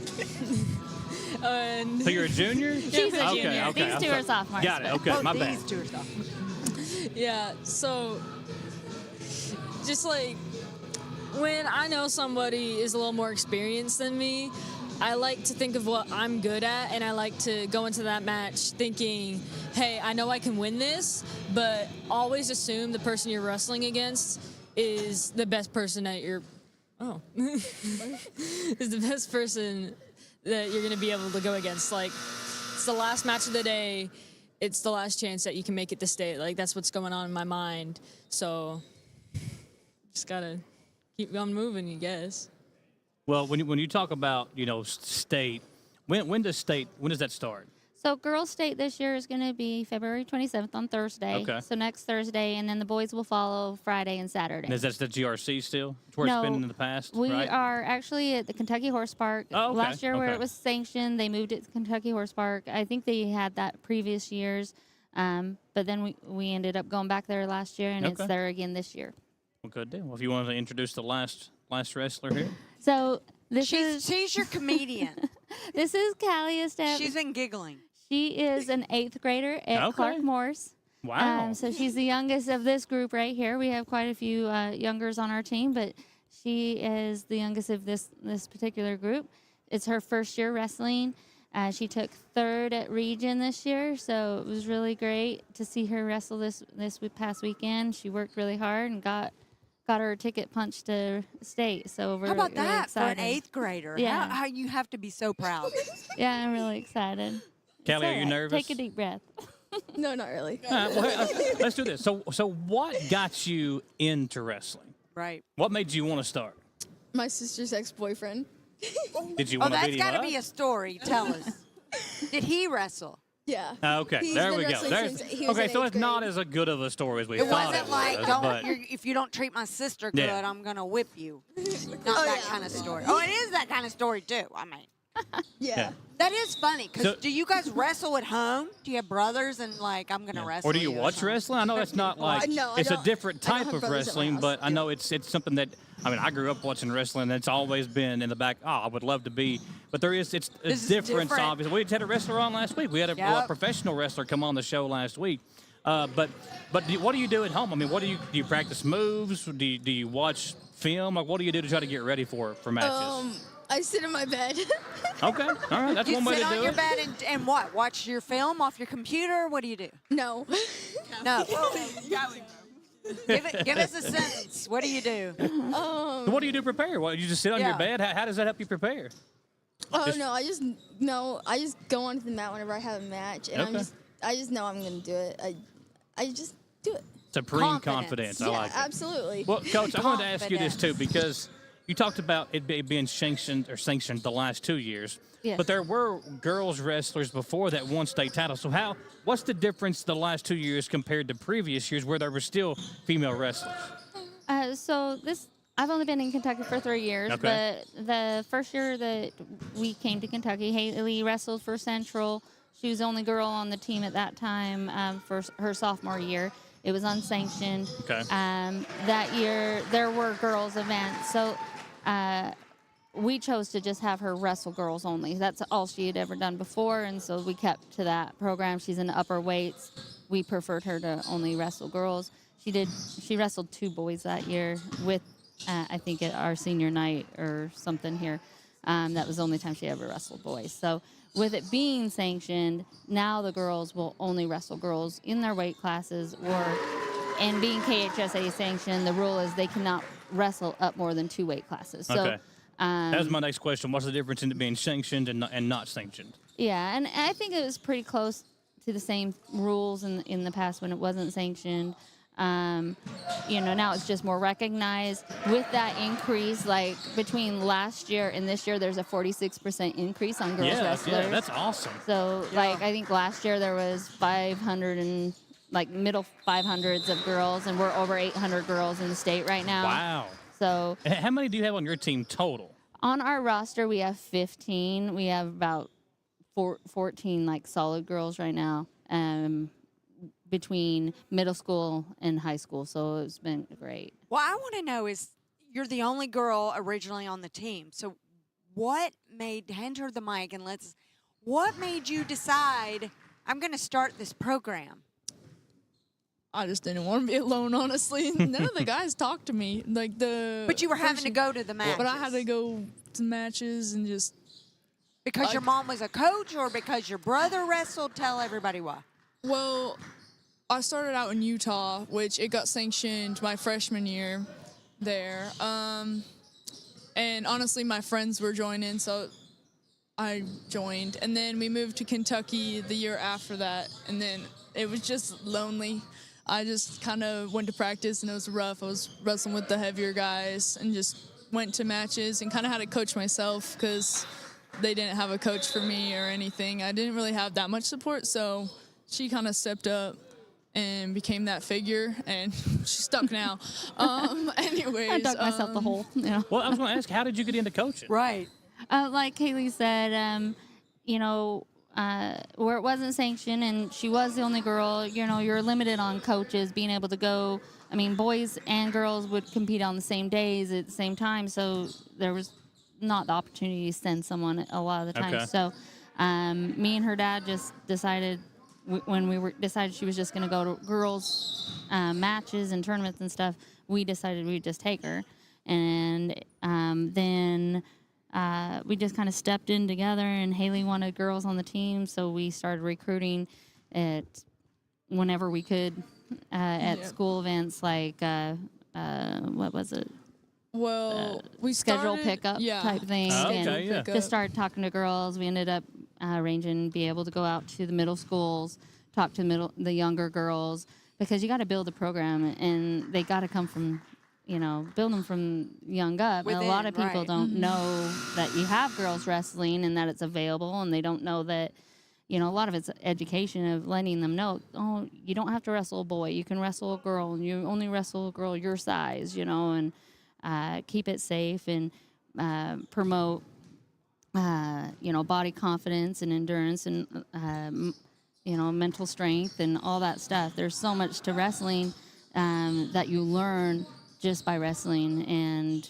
So you're a junior? She's a junior. Okay. These two are sophomores. Got it. Okay, my bad. These two are sophomores. Yeah. So, just when I know somebody is a little more experienced than me, I like to think of what I'm good at, and I like to go into that match thinking, hey, I know I can win this, but always assume the person you're wrestling against is the best person at your... Oh. is the best person that you're going to be able to go against. It's the last match of the day. It's the last chance that you can make it to state. That's what's going on in my mind. So just got to keep on moving, I guess. Well, when you talk about, state, When does that start? So girls' state this year is going to be February 27th on Thursday. Okay. So next Thursday, and then the boys will follow Friday and Saturday. And is that the GRC still? It's where No, it's been in the past, we right? are actually at the Kentucky Horse Park. Oh, okay. Last year where Okay. it was sanctioned, they moved it to Kentucky Horse Park. I think they had that previous years, but then we ended up going back there last year, and it's Okay. there again this year. Well, good deal. Well, if you want to introduce the last wrestler here. So she's your comedian. This is Callie Estep. She's been giggling. She is an 8th grader at Okay. Clark Morse. Wow. So she's the youngest of this group right here. We have quite a few youngers on our team, but she is the youngest of this particular group. It's her first year wrestling. She took 3rd at region this year, so it was really great to see her wrestle this past weekend. She worked really hard and got her ticket punched to state. So we're How about really that excited. for an 8th grader? Yeah. How you have to be so proud. Yeah, I'm really excited. Callie, It's are you all right. nervous? Take a deep breath. No, not really. Well, hey, let's do this. So what got you into wrestling? Right. What made you want to start? My sister's ex-boyfriend. Did you Oh, want to that's beat him got to up? be a story. Tell us. Did he wrestle? Yeah. Okay, He's there been we go. wrestling There's, since he was okay, in so 8th it's not as good of a story as we It thought wasn't it like, was. don't, but if you don't treat my sister good, Yeah. I'm going to whip you. Not that kind of story. Oh, it is that kind of story, too. I mean. Yeah. That is funny, because So- do you guys wrestle at home? Do you have brothers and, like, I'm going to wrestle Or do you or watch something? wrestling? I know it's not like No, I it's a don't- different I don't type have of brothers at my wrestling, house. but I know it's something that I grew up watching wrestling. And it's always been in the back. Oh, I would love to be, but it's a This is difference. different. Obviously, we just had a wrestler on last week. We had a Yep. professional wrestler come on the show last week. But what do you do at home? I mean, do you practice moves? Do you watch film? Like, what do you do to try to get ready for matches? I sit in my bed. Okay, all right, that's You one way sit to on do your it. bed and what? Watch your film off your computer? What do you do? No. No. Give us a sentence. What do you do? So what do you do to prepare? What, you just sit on your Yeah. bed? How does that help you prepare? Oh Just- no, I just go onto the mat whenever I have a match, and Okay. I just know I'm gonna do it. I just do it. Supreme confidence. I yeah, like it. absolutely. Well, Coach, I wanted to ask you this too because you talked about it being sanctioned the last 2 years. Yes. But there were girls wrestlers before that won state titles. So what's the difference the last 2 years compared to previous years where there were still female wrestlers? I've only been in Kentucky for 3 years, Okay. but the first year that we came to Kentucky, Haley wrestled for Central. She was the only girl on the team at that time for her sophomore year. It was unsanctioned. Okay. That year, there were girls' events, so we chose to just have her wrestle girls only. That's all she had ever done before, and so we kept to that program. She's in the upper weights. We preferred her to only wrestle girls. She wrestled 2 boys that year with, I think, at our senior night or something here. That was the only time she ever wrestled boys. So with it being sanctioned, now the girls will only wrestle girls in their weight classes, and being KHSA sanctioned, the rule is they cannot wrestle up more than 2 weight classes. So, Okay. That was my next question. What's the difference in it being sanctioned and not sanctioned? yeah, and I think it was pretty close to the same rules in the past when it wasn't sanctioned. Now it's just more recognized. With that increase, like between last year and this year, there's a 46% increase on girls wrestlers. Yeah, that's awesome. So, I think last year there was 500 and middle 500s of girls, and we're over 800 girls in the state right now. Wow. So, And how many do you have on your team total? on our roster, we have 15. We have about 14 solid girls right now. Between middle school and high school, so it's been great. What I want to know is, you're the only girl originally on the team. So hand her the mic and what made you decide, I'm going to start this program? I just didn't want to be alone, honestly. None of the guys talked to me. But you were having to go to the matches. But I had to go to matches and just. Because your mom was a coach or because your brother wrestled? Tell everybody why. Well, I started out in Utah, which it got sanctioned my freshman year there. And honestly, my friends were joining, so I joined. And then we moved to Kentucky the year after that, and then it was just lonely. I just kind of went to practice, and it was rough. I was wrestling with the heavier guys and just went to matches and kind of had to coach myself because they didn't have a coach for me or anything. I didn't really have that much support, so she kind of stepped up and became that figure, and she's stuck now. Anyways. I dug myself the hole. Yeah. Well, I was going to ask, how did you get into coaching? Right. Like Kaylee said, where it wasn't sanctioned and she was the only girl, you're limited on coaches being able to go. I mean, boys and girls would compete on the same days at the same time, so there was not the opportunity to send someone a lot of the time. Okay. So me and her dad just decided when we decided she was just going to go to girls' matches and tournaments and stuff, we decided we'd just take her. And then we just kind of stepped in together, and Haley wanted girls on the team, so we started recruiting at whenever we could at school events like, what was it? Well, we schedule started, pickup type thing. Okay, Just started talking to girls. We ended up arranging be able to go out to the middle schools, talk to the younger girls, because you got to build a program, and they got to come from, build them from young up. And a lot of people don't know that you have girls wrestling and that it's available, and they don't know that, a lot of it's education of letting them know, oh, you don't have to wrestle a boy. You can wrestle a girl, and you only wrestle a girl your size, and keep it safe and promote, body confidence and endurance and, mental strength and all that stuff. There's so much to wrestling that you learn just by wrestling, and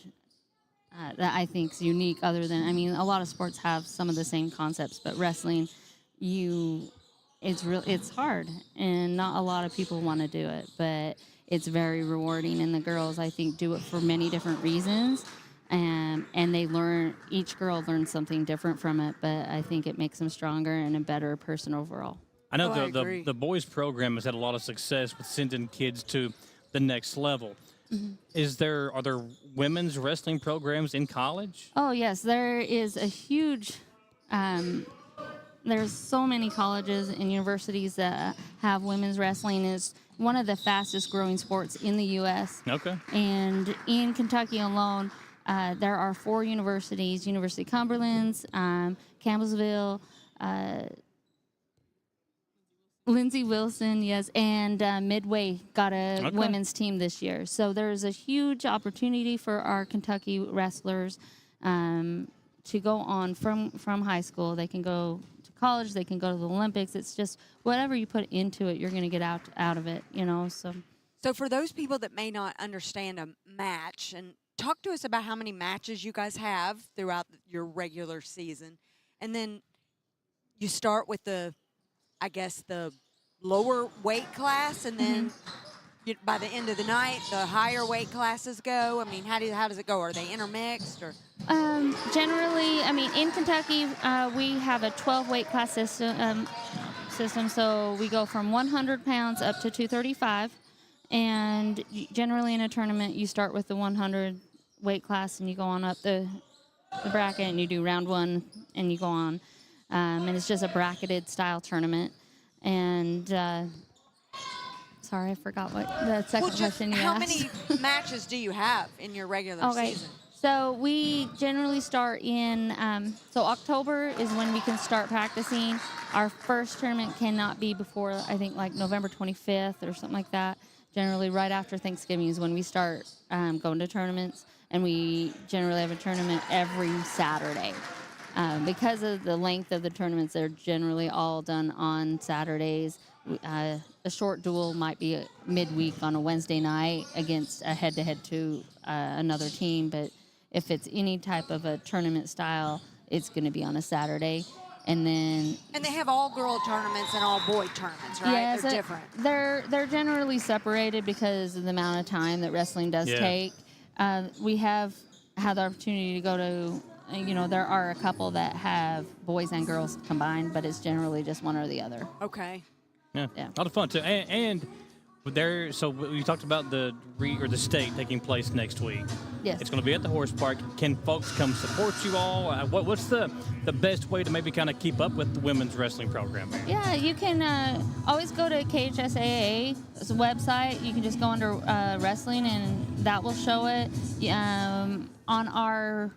that I think is unique other than, a lot of sports have some of the same concepts, but wrestling, it's hard, and not a lot of people want to do it, but it's very rewarding, and the girls, I think, do it for many different reasons, and each girl learns something different from it, but I think it makes them stronger and a better person overall. I know the boys program has had a lot of success with sending kids to the next level. Mm-hmm. Are there women's wrestling programs in college? Oh, yes, there is a huge, there's so many colleges and universities that have women's wrestling. Is one of the fastest growing sports in the U.S. Okay. And in Kentucky alone, there are 4 universities: University of Cumberland's, Campbellsville, Lindsey Wilson, yes, and Midway got a women's team this year. So there's a huge opportunity for our Kentucky wrestlers to go on from high school. They can go to college. They can go to the Olympics. It's just whatever you put into it, you're going to get out of it, So for those people that may not understand a match, and talk to us about how many matches you guys have throughout your regular season. And then you start with the lower weight class, and then by the end of the night, the higher weight classes go. How does it go? Are they intermixed or? Generally, in Kentucky, we have a 12 weight class system. So we go from 100 pounds up to 235, and generally in a tournament, you start with the 100 weight class, and you go on up the bracket, and you do round 1, and you go on. And it's just a bracketed style tournament. And sorry, I forgot what the second question you asked. How many matches do you have in your regular season? So we generally start in, so October is when we can start practicing. Our first tournament cannot be before, I think, like November 25th or something like that. Generally right after Thanksgiving is when we start going to tournaments. And we generally have a tournament every Saturday. Because of the length of the tournaments, they're generally all done on Saturdays. A short duel might be midweek on a Wednesday night against a head-to-head to another team, but if it's any type of a tournament style, it's going to be on a Saturday. And then... And they have all-girl tournaments and all-boy tournaments, right? Yes, they're different. They're generally separated because of the amount of time that wrestling does take. We have had the opportunity to go to... there are a couple that have boys and girls combined, but it's generally just one or the other. Okay. Yeah. A lot of fun, too. And so you talked about the state taking place next week. Yes. It's going to be at the horse park. Can folks come support you all? What's the best way to maybe kind of keep up with the women's wrestling program here? Yeah, you can always go to KHSAA's website. You can just go under wrestling, and that will show it. On our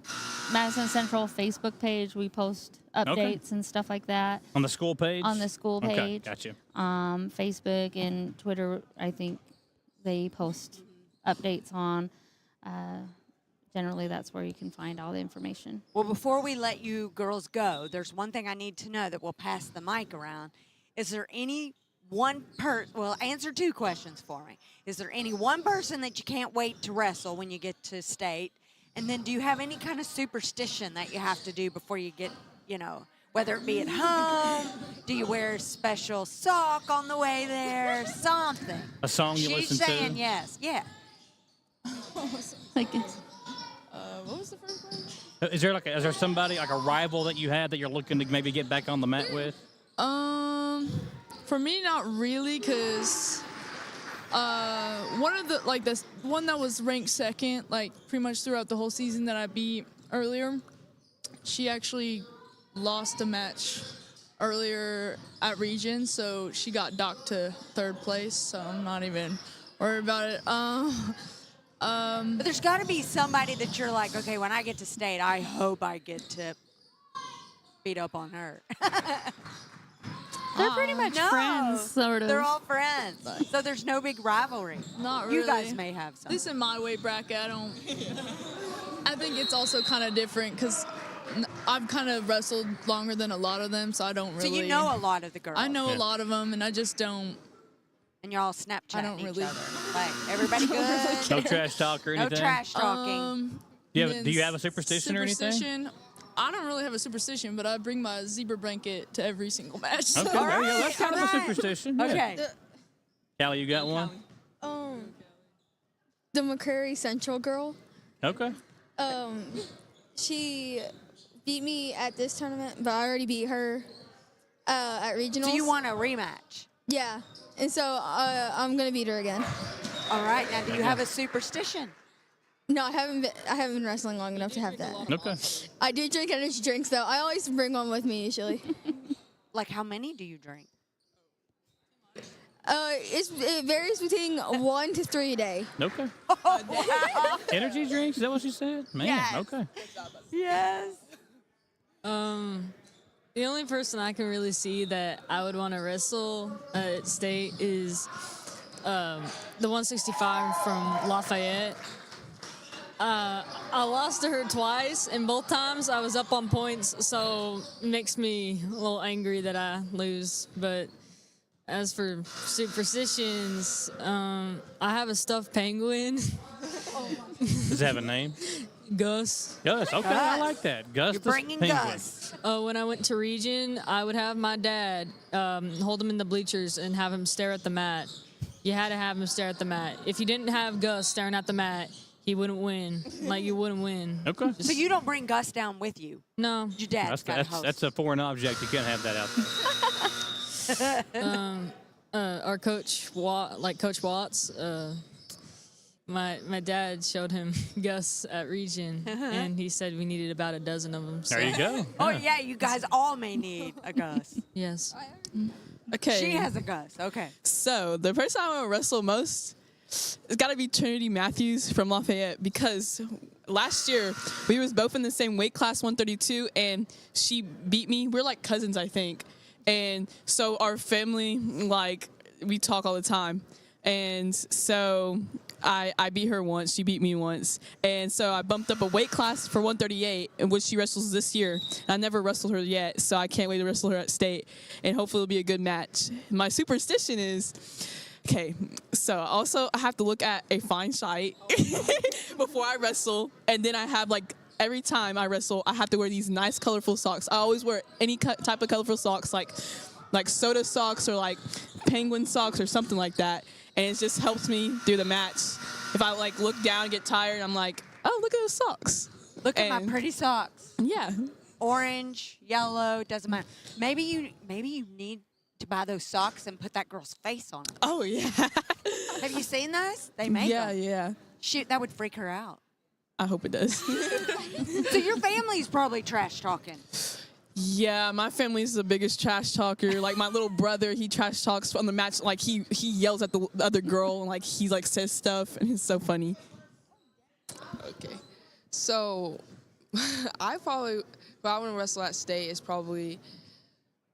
Madison Central Facebook page, we post updates and stuff like that. On the school page? On the school page. Okay, gotcha. Facebook and Twitter, I think they post updates on. Generally, that's where you can find all the information. Well, before we let you girls go, there's one thing I need to know that we'll pass the mic around. Is there any one person, well, answer two questions for me. Is there any one person that you can't wait to wrestle when you get to state? And then do you have any kind of superstition that you have to do before you get, whether it be at home, do you wear a special sock on the way there, something? A song you listen to? She's saying yes, yeah. What was the first one? Is there somebody, like a rival that you had that you're looking to maybe get back on the mat with? For me, not really, because one of the one that was ranked second, pretty much throughout the whole season that I beat earlier, she actually lost a match earlier at region, so she got docked to third place. So I'm not even worried about it. But there's got to be somebody that you're like, okay, when I get to state, I hope I get to beat up on her. They're pretty much friends, sort of. They're all friends. So there's no big rivalry. Not really. You guys may have some. At least in my weight bracket, I think it's also kind of different because I've kind of wrestled longer than a lot of them, so I don't really. So you know a lot of the girls. I know a lot of them, and I just don't. And you're all Snapchatting I don't really. each other. Like, everybody good? No trash talk or anything? No trash talking. Do you have a superstition or anything? I don't really have a superstition, but I bring my zebra blanket to every single match. Okay, there you go. That's kind of a superstition. Yeah. Okay. Callie, you got one? The McCrary Central girl. Okay. She beat me at this tournament, but I already beat her at regionals. So you want a rematch? Yeah, and so I'm gonna beat her again. All right. Now, do you have a superstition? No, I haven't been wrestling long enough to have that. Okay. I do drink energy drinks though. I always bring one with me usually. Like, how many do you drink? It varies between 1 to 3 a day. Okay. Energy drinks? Is that what she said? Man, yes. Okay. Yes. The only person I can really see that I would want to wrestle at state is the 165 from Lafayette. I lost to her twice, and both times I was up on points, so it makes me a little angry that I lose. But as for superstitions, I have a stuffed penguin. Does it have a name? Gus. Gus, okay, I like that. Gus the penguin. Gus. When I went to region, I would have my dad hold him in the bleachers and have him stare at the mat. You had to have him stare at the mat. If you didn't have Gus staring at the mat, he wouldn't win. Like, you wouldn't win. Okay. So you don't bring Gus down with you? No. Your dad's got a host. That's a foreign object. You can't have that out there. Our coach, Coach Watts, my dad showed him Gus at region, and he said we needed about a dozen of them. So. There you go. Oh, yeah, you guys all may need a Gus. Yes. Okay. She has a Gus. Okay. So the person I want to wrestle most, it's got to be Trinity Matthews from Lafayette, because last year we was both in the same weight class, 132, and she beat me. We're like cousins, I think. And so our family, we talk all the time. And so I beat her once. She beat me once. And so I bumped up a weight class for 138, in which she wrestles this year. And I never wrestled her yet, so I can't wait to wrestle her at state. And hopefully it'll be a good match. My superstition is, okay, so also I have to look at a fine site before I wrestle. And then I have, every time I wrestle, I have to wear these nice colorful socks. I always wear any type of colorful socks, like soda socks or penguin socks or something like that. And it just helps me through the match. If I look down and get tired, I'm like, oh, look at those socks. Look at my pretty socks. Yeah. Orange, yellow, doesn't matter. Maybe you need to buy those socks and put that girl's face on them. Oh, yeah. Have you seen those? They make them. Yeah. Shoot, that would freak her out. I hope it does. So your family's probably trash talking. Yeah, my family's the biggest trash talker. Like my little brother, he trash talks on the match. Like he yells at the other girl and like he like says stuff, and it's so funny. Okay, so I probably if I want to wrestle at state is probably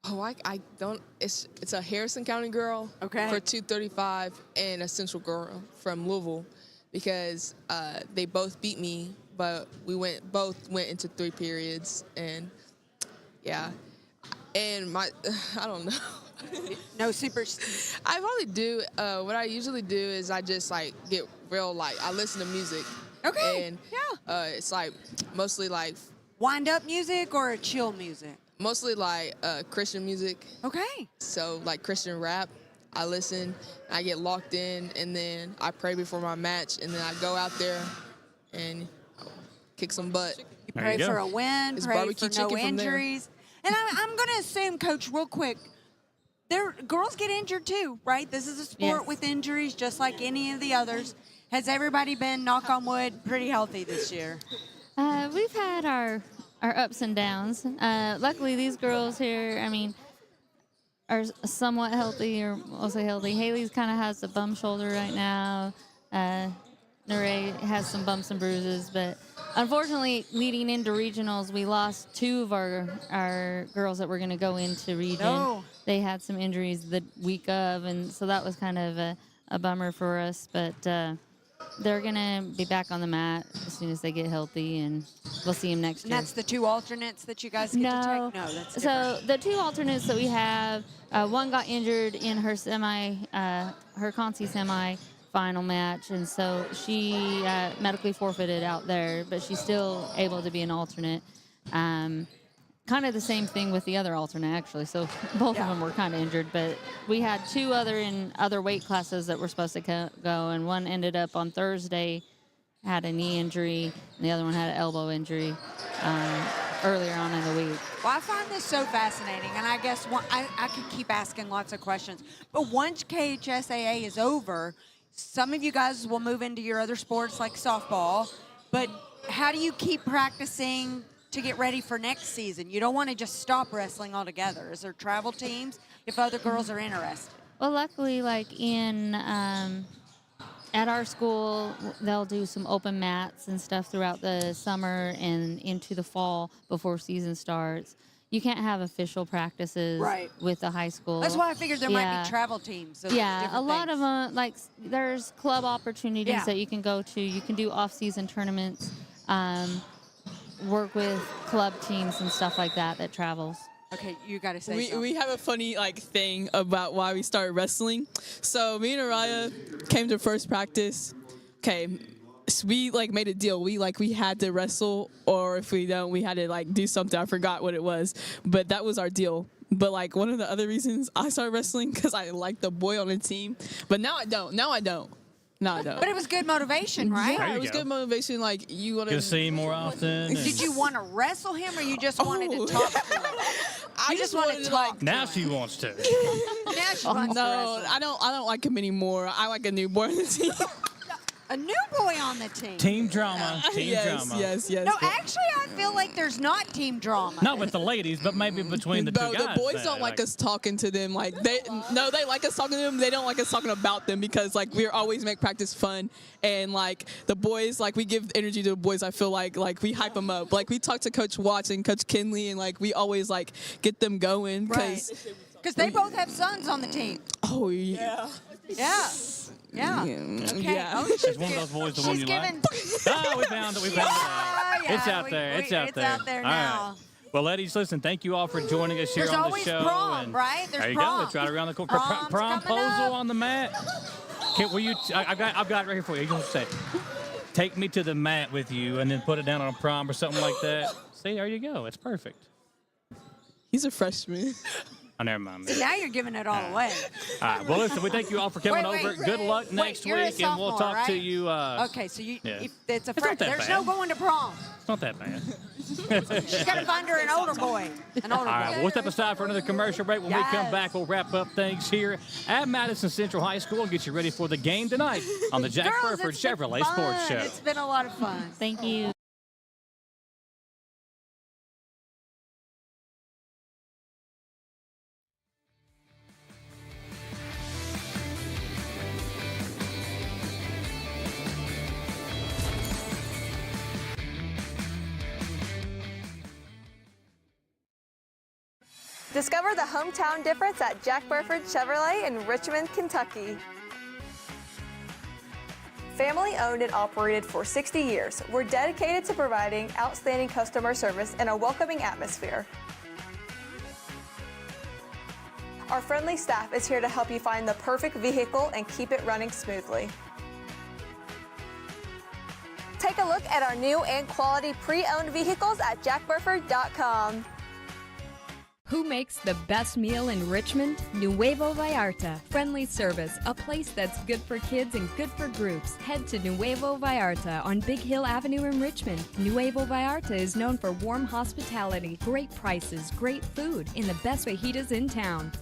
I don't it's a Harrison County girl for 235 and a Central girl from Louisville because they both beat me, but we both went into 3 periods and. Yeah, and I don't know. No super. I probably do. What I usually do is I just like get real I listen to music. Okay. And it's like mostly like wind up music or chill music. Mostly like Christian music. Okay. So like Christian rap, I listen, I get locked in, and then I pray before my match, and then I go out there and kick some butt. You pray for a win, It's pray barbecue for no chicken from there. injuries. And I'm going to assume, Coach, real quick, girls get injured too, right? This is a sport with injuries just like any of the others. Has everybody been, knock on wood, pretty healthy this year? We've had our ups and downs. Luckily, these girls here, are somewhat healthy, or mostly healthy. Haley's kind of has a bum shoulder right now. Neray has some bumps and bruises, but unfortunately, leading into regionals, we lost 2 of our girls that were going to go into region. No. They had some injuries the week of, and so that was kind of a bummer for us. But they're going to be back on the mat as soon as they get healthy, and we'll see them next year. And that's the 2 alternates that you guys get to take? No, that's different. So the 2 alternates that we have, one got injured in her her Concy semi-final match, and so she medically forfeited out there, but she's still able to be an alternate. Kind of the same thing with the other alternate, actually. So both of them were kind of injured, but we had 2 in other weight classes that were supposed to go, and one ended up on Thursday, had a knee injury, and the other one had an elbow injury earlier on in the week. Well, I find this so fascinating, and I guess I could keep asking lots of questions. But once KHSAA is over, some of you guys will move into your other sports like softball, but how do you keep practicing to get ready for next season? You don't want to just stop wrestling altogether. Is there travel teams if other girls are interested? Well, luckily, like at our school, they'll do some open mats and stuff throughout the summer and into the fall before season starts. You can't have official practices with the high school. That's why I figured there might be travel teams. A lot of them, like there's club opportunities that you can go to. You can do off-season tournaments, work with club teams and stuff like that travels. Okay, you got to say something. We have a funny thing about why we started wrestling. So me and Araya came to first practice. Okay, so we made a deal. We had to wrestle, or if we don't, we had to do something. I forgot what it was, but that was our deal. But one of the other reasons I started wrestling because I liked the boy on the team, but now I don't. No, I don't. But it was good motivation, right? Yeah, it was good motivation. You want to see him more often. Did you want to wrestle him, or you just wanted to talk to him? I just wanted to talk. Now she wants to. Now she wants to wrestle. I don't like him anymore. I like a new boy on the team. A new boy on the team. Team drama. Team drama. Yes. No, actually, I feel like there's not team drama. Not with the ladies, but maybe between the 2 guys. The boys don't like us talking to them. They like us talking to them. They don't like us talking about them because we always make practice fun. And the boys, we give energy to the boys. I feel like we hype them up. We talk to Coach Watts and Coach Kinley, and we always get them going because they both have sons on the team. Oh yeah. Yeah. Okay. Yeah. Oh, Is one of those boys the one you like? Oh, we found it. It's out there. It's out there. now. All right. Well, ladies, listen, thank you all for joining us here on the show. There's always prom, right? There you go. It's right around the corner. Promposal on the mat. Will you? I've got it right here for you. You can say, take me to the mat with you, and then put it down on a prom or something like that. See, there you go. It's perfect. He's a freshman. Oh, never mind. So now you're giving it all away. All right. Well, listen, we thank you all for coming over. Good luck next week, and we'll talk to you. Okay, so if it's a It's not that there's bad. no going to prom. It's not that bad. She's got to find her an older boy. An older All right, boy. we'll step aside for another commercial break. When we come back, we'll wrap up things here at Madison Central High School and get you ready for the game tonight on the Jack Burford Chevrolet Sports Show. It's been a lot of fun. Thank you. Discover the hometown difference at Jack Burford Chevrolet in Richmond, Kentucky. Family owned and operated for 60 years, we're dedicated to providing outstanding customer service and a welcoming atmosphere. Our friendly staff is here to help you find the perfect vehicle and keep it running smoothly. Take a look at our new and quality pre-owned vehicles at jackburford.com. Who makes the best meal in Richmond? Nuevo Vallarta. Friendly service, a place that's good for kids and good for groups. Head to Nuevo Vallarta on Big Hill Avenue in Richmond. Nuevo Vallarta is known for warm hospitality, great prices, great food, and the best fajitas in town.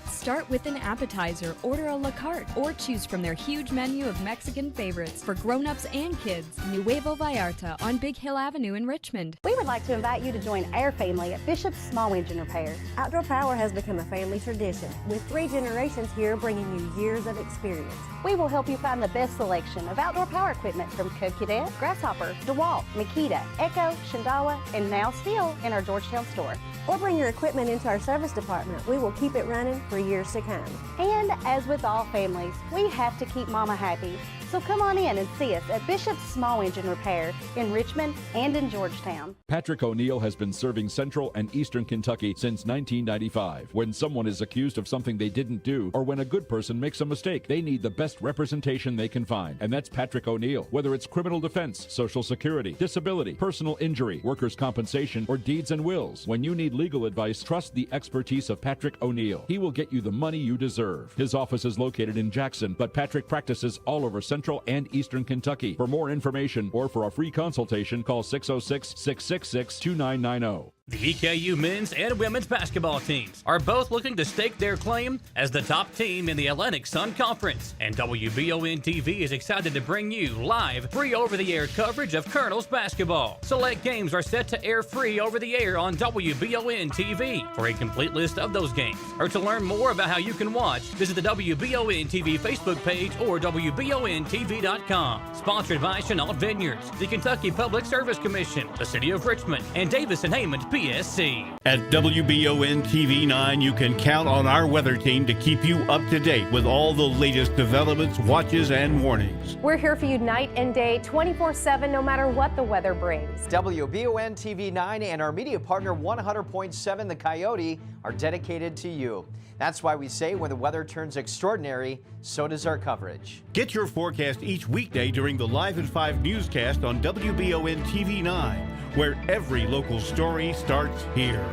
Start with an appetizer, order a la carte, or choose from their huge menu of Mexican favorites for grown-ups and kids. Nuevo Vallarta on Big Hill Avenue in Richmond. We would like to invite you to join our family at Bishop's Small Engine Repair. Outdoor power has become a family tradition, with 3 generations here bringing you years of experience. We will help you find the best selection of outdoor power equipment from Code Cadet, Grasshopper, DeWalt, Makita, Echo, Shindawa, and now Steel in our Georgetown store. Or bring your equipment into our service department. We will keep it running for years to come. And as with all families, we have to keep Mama happy. So come on in and see us at Bishop's Small Engine Repair in Richmond and in Georgetown. Patrick O'Neill has been serving Central and Eastern Kentucky since 1995. When someone is accused of something they didn't do, or when a good person makes a mistake, they need the best representation they can find. And that's Patrick O'Neill. Whether it's criminal defense, Social Security, disability, personal injury, workers' compensation, or deeds and wills, when you need legal advice, trust the expertise of Patrick O'Neill. He will get you the money you deserve. His office is located in Jackson, but Patrick practices all over Central and Eastern Kentucky. For more information or for a free consultation, call 606-666-2990. The EKU men's and women's basketball teams are both looking to stake their claim as the top team in the Atlantic Sun Conference, and WBON-TV is excited to bring you live, free over-the-air coverage of Colonels basketball. Select games are set to air free over-the-air on WBON-TV. For a complete list of those games, or to learn more about how you can watch, visit the WBON-TV Facebook page or WBON-TV.com. Sponsored by Chenault Vineyards, the Kentucky Public Service Commission, the City of Richmond, and Davis and Hammond PSC. At WBON-TV 9, you can count on our weather team to keep you up to date with all the latest developments, watches, and warnings. We're here for you night and day, 24/7, no matter what the weather brings. WBON-TV 9 and our media partner 100.7 The Coyote are dedicated to you. That's why we say when the weather turns extraordinary, so does our coverage. Get your forecast each weekday during the Live at 5 newscast on WBON-TV 9, where every local story starts here.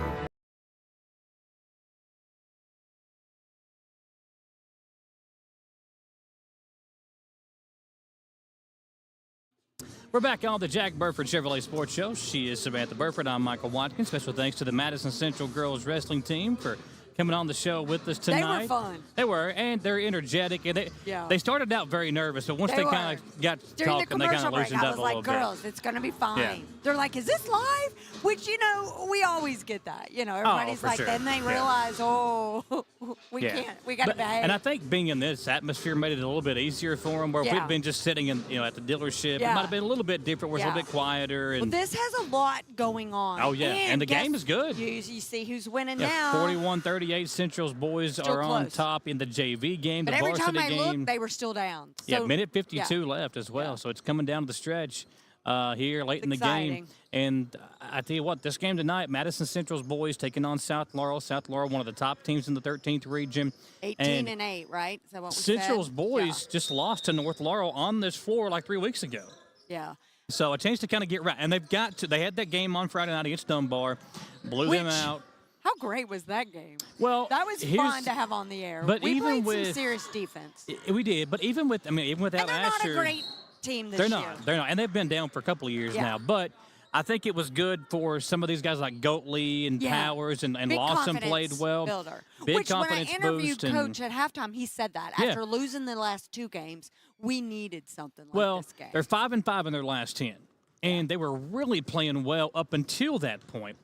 We're back on the Jack Burford Chevrolet Sports Show. She is Samantha Burford. I'm Michael Watkins. Special thanks to the Madison Central girls wrestling team for coming on the show with us tonight. They were fun. They were, and they're energetic. And they started out very nervous, but once they kind of got talking, they kind of loosened up a little bit. Girls, it's going to be fine. Yeah. They're like, is this live? Which, we always get that. Everybody's like, sure. Then they realize, we can't. We got to behave. And I think being in this atmosphere made it a little bit easier for them, where if we'd been just sitting in, at the dealership, it might have been a little bit different, where it's a little bit quieter. And this has a lot going on. Oh, yeah. And the game is good. You see who's winning now. 41-38, Central's boys Still are close. on top in the JV game, But the every varsity time I game. looked, they were still down. So, minute 52 left as well. So it's coming down to the stretch here late in the game. And I tell you what, this game tonight, Madison Central's boys taking on South Laurel. South Laurel, one of the top teams in the 13th region. 18-8, right? Is that what we Central's said? boys just lost to North Laurel on this floor like 3 weeks ago. Yeah. So a chance to kind of get right. And they had that game on Friday night against Dunbar, blew them out. How great was that game? Well, that was fun to have on the air. But we even played with some serious defense. We did, but even without and they're Asher, not a great team this They're year. not. They're not. And they've been down for a couple of years now. But I think it was good for some of these guys like Goatley and Powers and Lawson played well. Builder. Big Which, confidence when I interviewed boost. Coach at halftime, he said that. After losing the last 2 games, we needed something like this game. They're 5-5 in their last 10. And they were really playing well up until that point.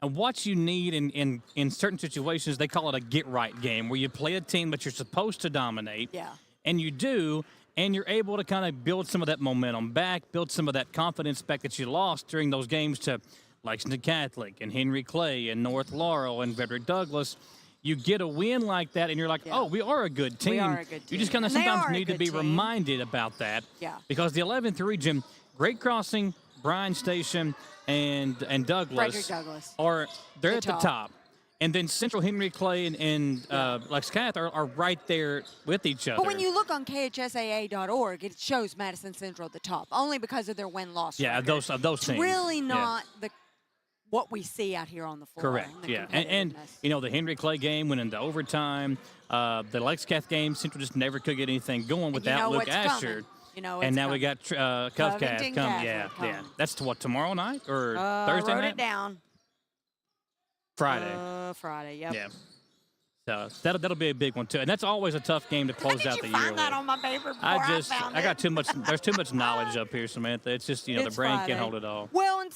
And what you need in certain situations, they call it a get-right game, where you play a team that you're supposed to dominate. Yeah. And you do. And you're able to kind of build some of that momentum back, build some of that confidence back that you lost during those games to Lexington Catholic and Henry Clay and North Laurel and Frederick Douglass. You get a win like that, and you're like, oh, we are a good team. We are a good team. You just kind of sometimes need to be reminded about that. Yeah. Because the 11th region, Great Crossing, Bryan Station, and Douglas, they're at the top. And then Central Henry Clay and Lex Cath are right there with each other. But when you look on KHSAA.org, it shows Madison Central at the top, only because of their win-loss record. of those it's teams. really not what we see out here on the floor. Correct, and the Henry Clay game went into overtime. The Lex Cath game, Central just never could get anything going without Luke Asher. And now we got Cuff Cath coming. Yeah. That's what, tomorrow night or Thursday night? I wrote it down. Friday. Yep. Yeah. So that'll be a big one too, and that's always a tough game to close out the year. Find that on my paper before I got too much. There's too much knowledge up here, Samantha. It's just the brain can't hold it all. Well, and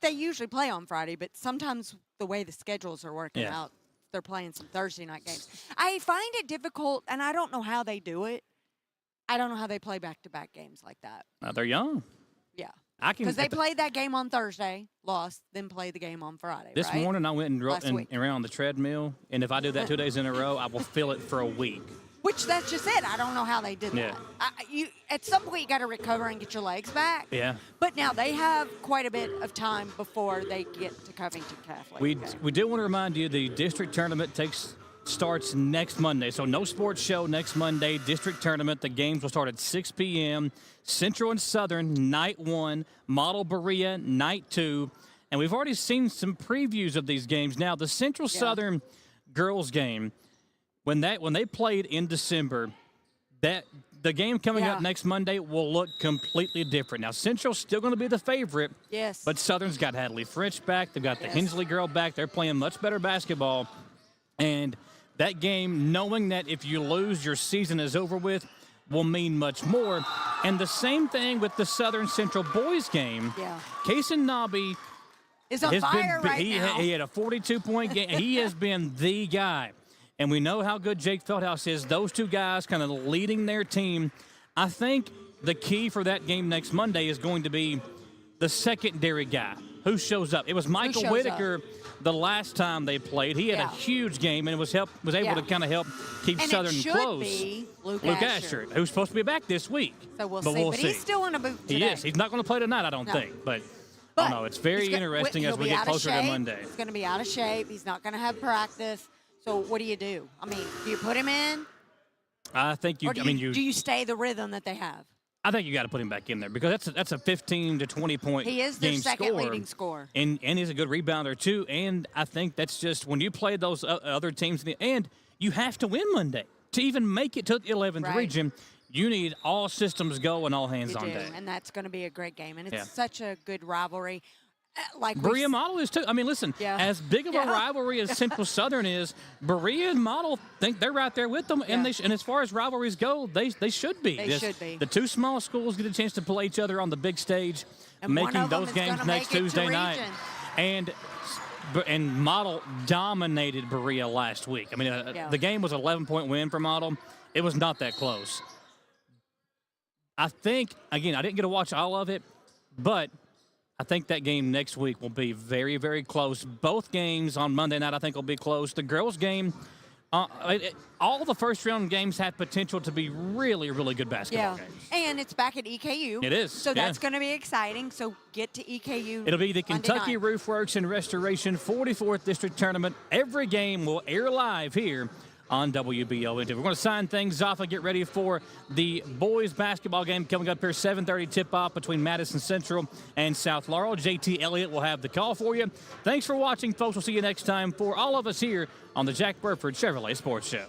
they usually play on Friday, but sometimes the way the schedules are working out, they're playing some Thursday night games. I find it difficult, and I don't know how they do it. I don't know how they play back-to-back games like that. They're young. Yeah. Because they played that game on Thursday, lost, then played the game on Friday. This morning I went and ran on the treadmill, and if I do that 2 days in a row, I will feel it for a week. Which that's just it. I don't know how they did that. At some point you got to recover and get your legs back. Yeah. But now they have quite a bit of time before they get to Covington Catholic. We do want to remind you the district tournament starts next Monday. So no sports show next Monday. District tournament. The games will start at 6 p.m. Central and Southern, night 1. Model Berea, night 2. And we've already seen some previews of these games. Now, the Central Southern girls game, when they played in December, the game coming up next Monday will look completely different. Now, Central's still going to be the favorite. Yes. But Southern's got Hadley French back. They've got the Hensley girl back. They're playing much better basketball. And that game, knowing that if you lose, your season is over with, will mean much more. And the same thing with the Southern Central boys game. Yeah. Kason Nobby is on fire right now. He had a 42-point game. He has been the guy. And we know how good Jake Feldhouse is. Those two guys kind of leading their team. I think the key for that game next Monday is going to be the secondary guy. Who shows up? It was Michael Whitaker the last time they played. He had a huge game and was able to kind of help keep Southern close. Be Luke Asher, who's supposed to be back this week. So we'll see. But he's still in a boot today. He is. He's not going to play tonight, I don't think. But I don't know. It's very interesting as we get closer to Monday. He's going to be out of shape. He's not going to have practice. So what do you do? I mean, do you put him in? I think you. Or do you stay the rhythm that they have? I think you got to put him back in there because that's a 15 to 20 point game. He is their second leading scorer. And he's a good rebounder too. And I think that's just when you play those other teams and you have to win Monday to even make it to the 11th region. You need all systems go and all hands on deck. And that's going to be a great game. And it's such a good rivalry. Like Berea Model is too. I mean, listen, as big of a rivalry as Central Southern is, Berea and Model think they're right there with them. And and as far as rivalries go, they should be. They should be. The two small schools get a chance to play each other on the big stage, and making those games next Tuesday night. And Model dominated Berea last week. I mean, the game was an 11-point win for Model. It was not that close. I think, again, I didn't get to watch all of it, but I think that game next week will be very, very close. Both games on Monday night I think will be close. The girls' game, all the first-round games have potential to be really, really good basketball games. And it's back at EKU. It is. So that's going to be exciting. So get to EKU. It'll be the Kentucky Roof Works and Restoration 44th District Tournament. Every game will air live here on WBON-TV. We're going to sign things off and get ready for the boys basketball game coming up here, 7:30 tip-off between Madison Central and South Laurel. JT Elliott will have the call for you. Thanks for watching, folks. We'll see you next time for all of us here on the Jack Burford Chevrolet Sports Show.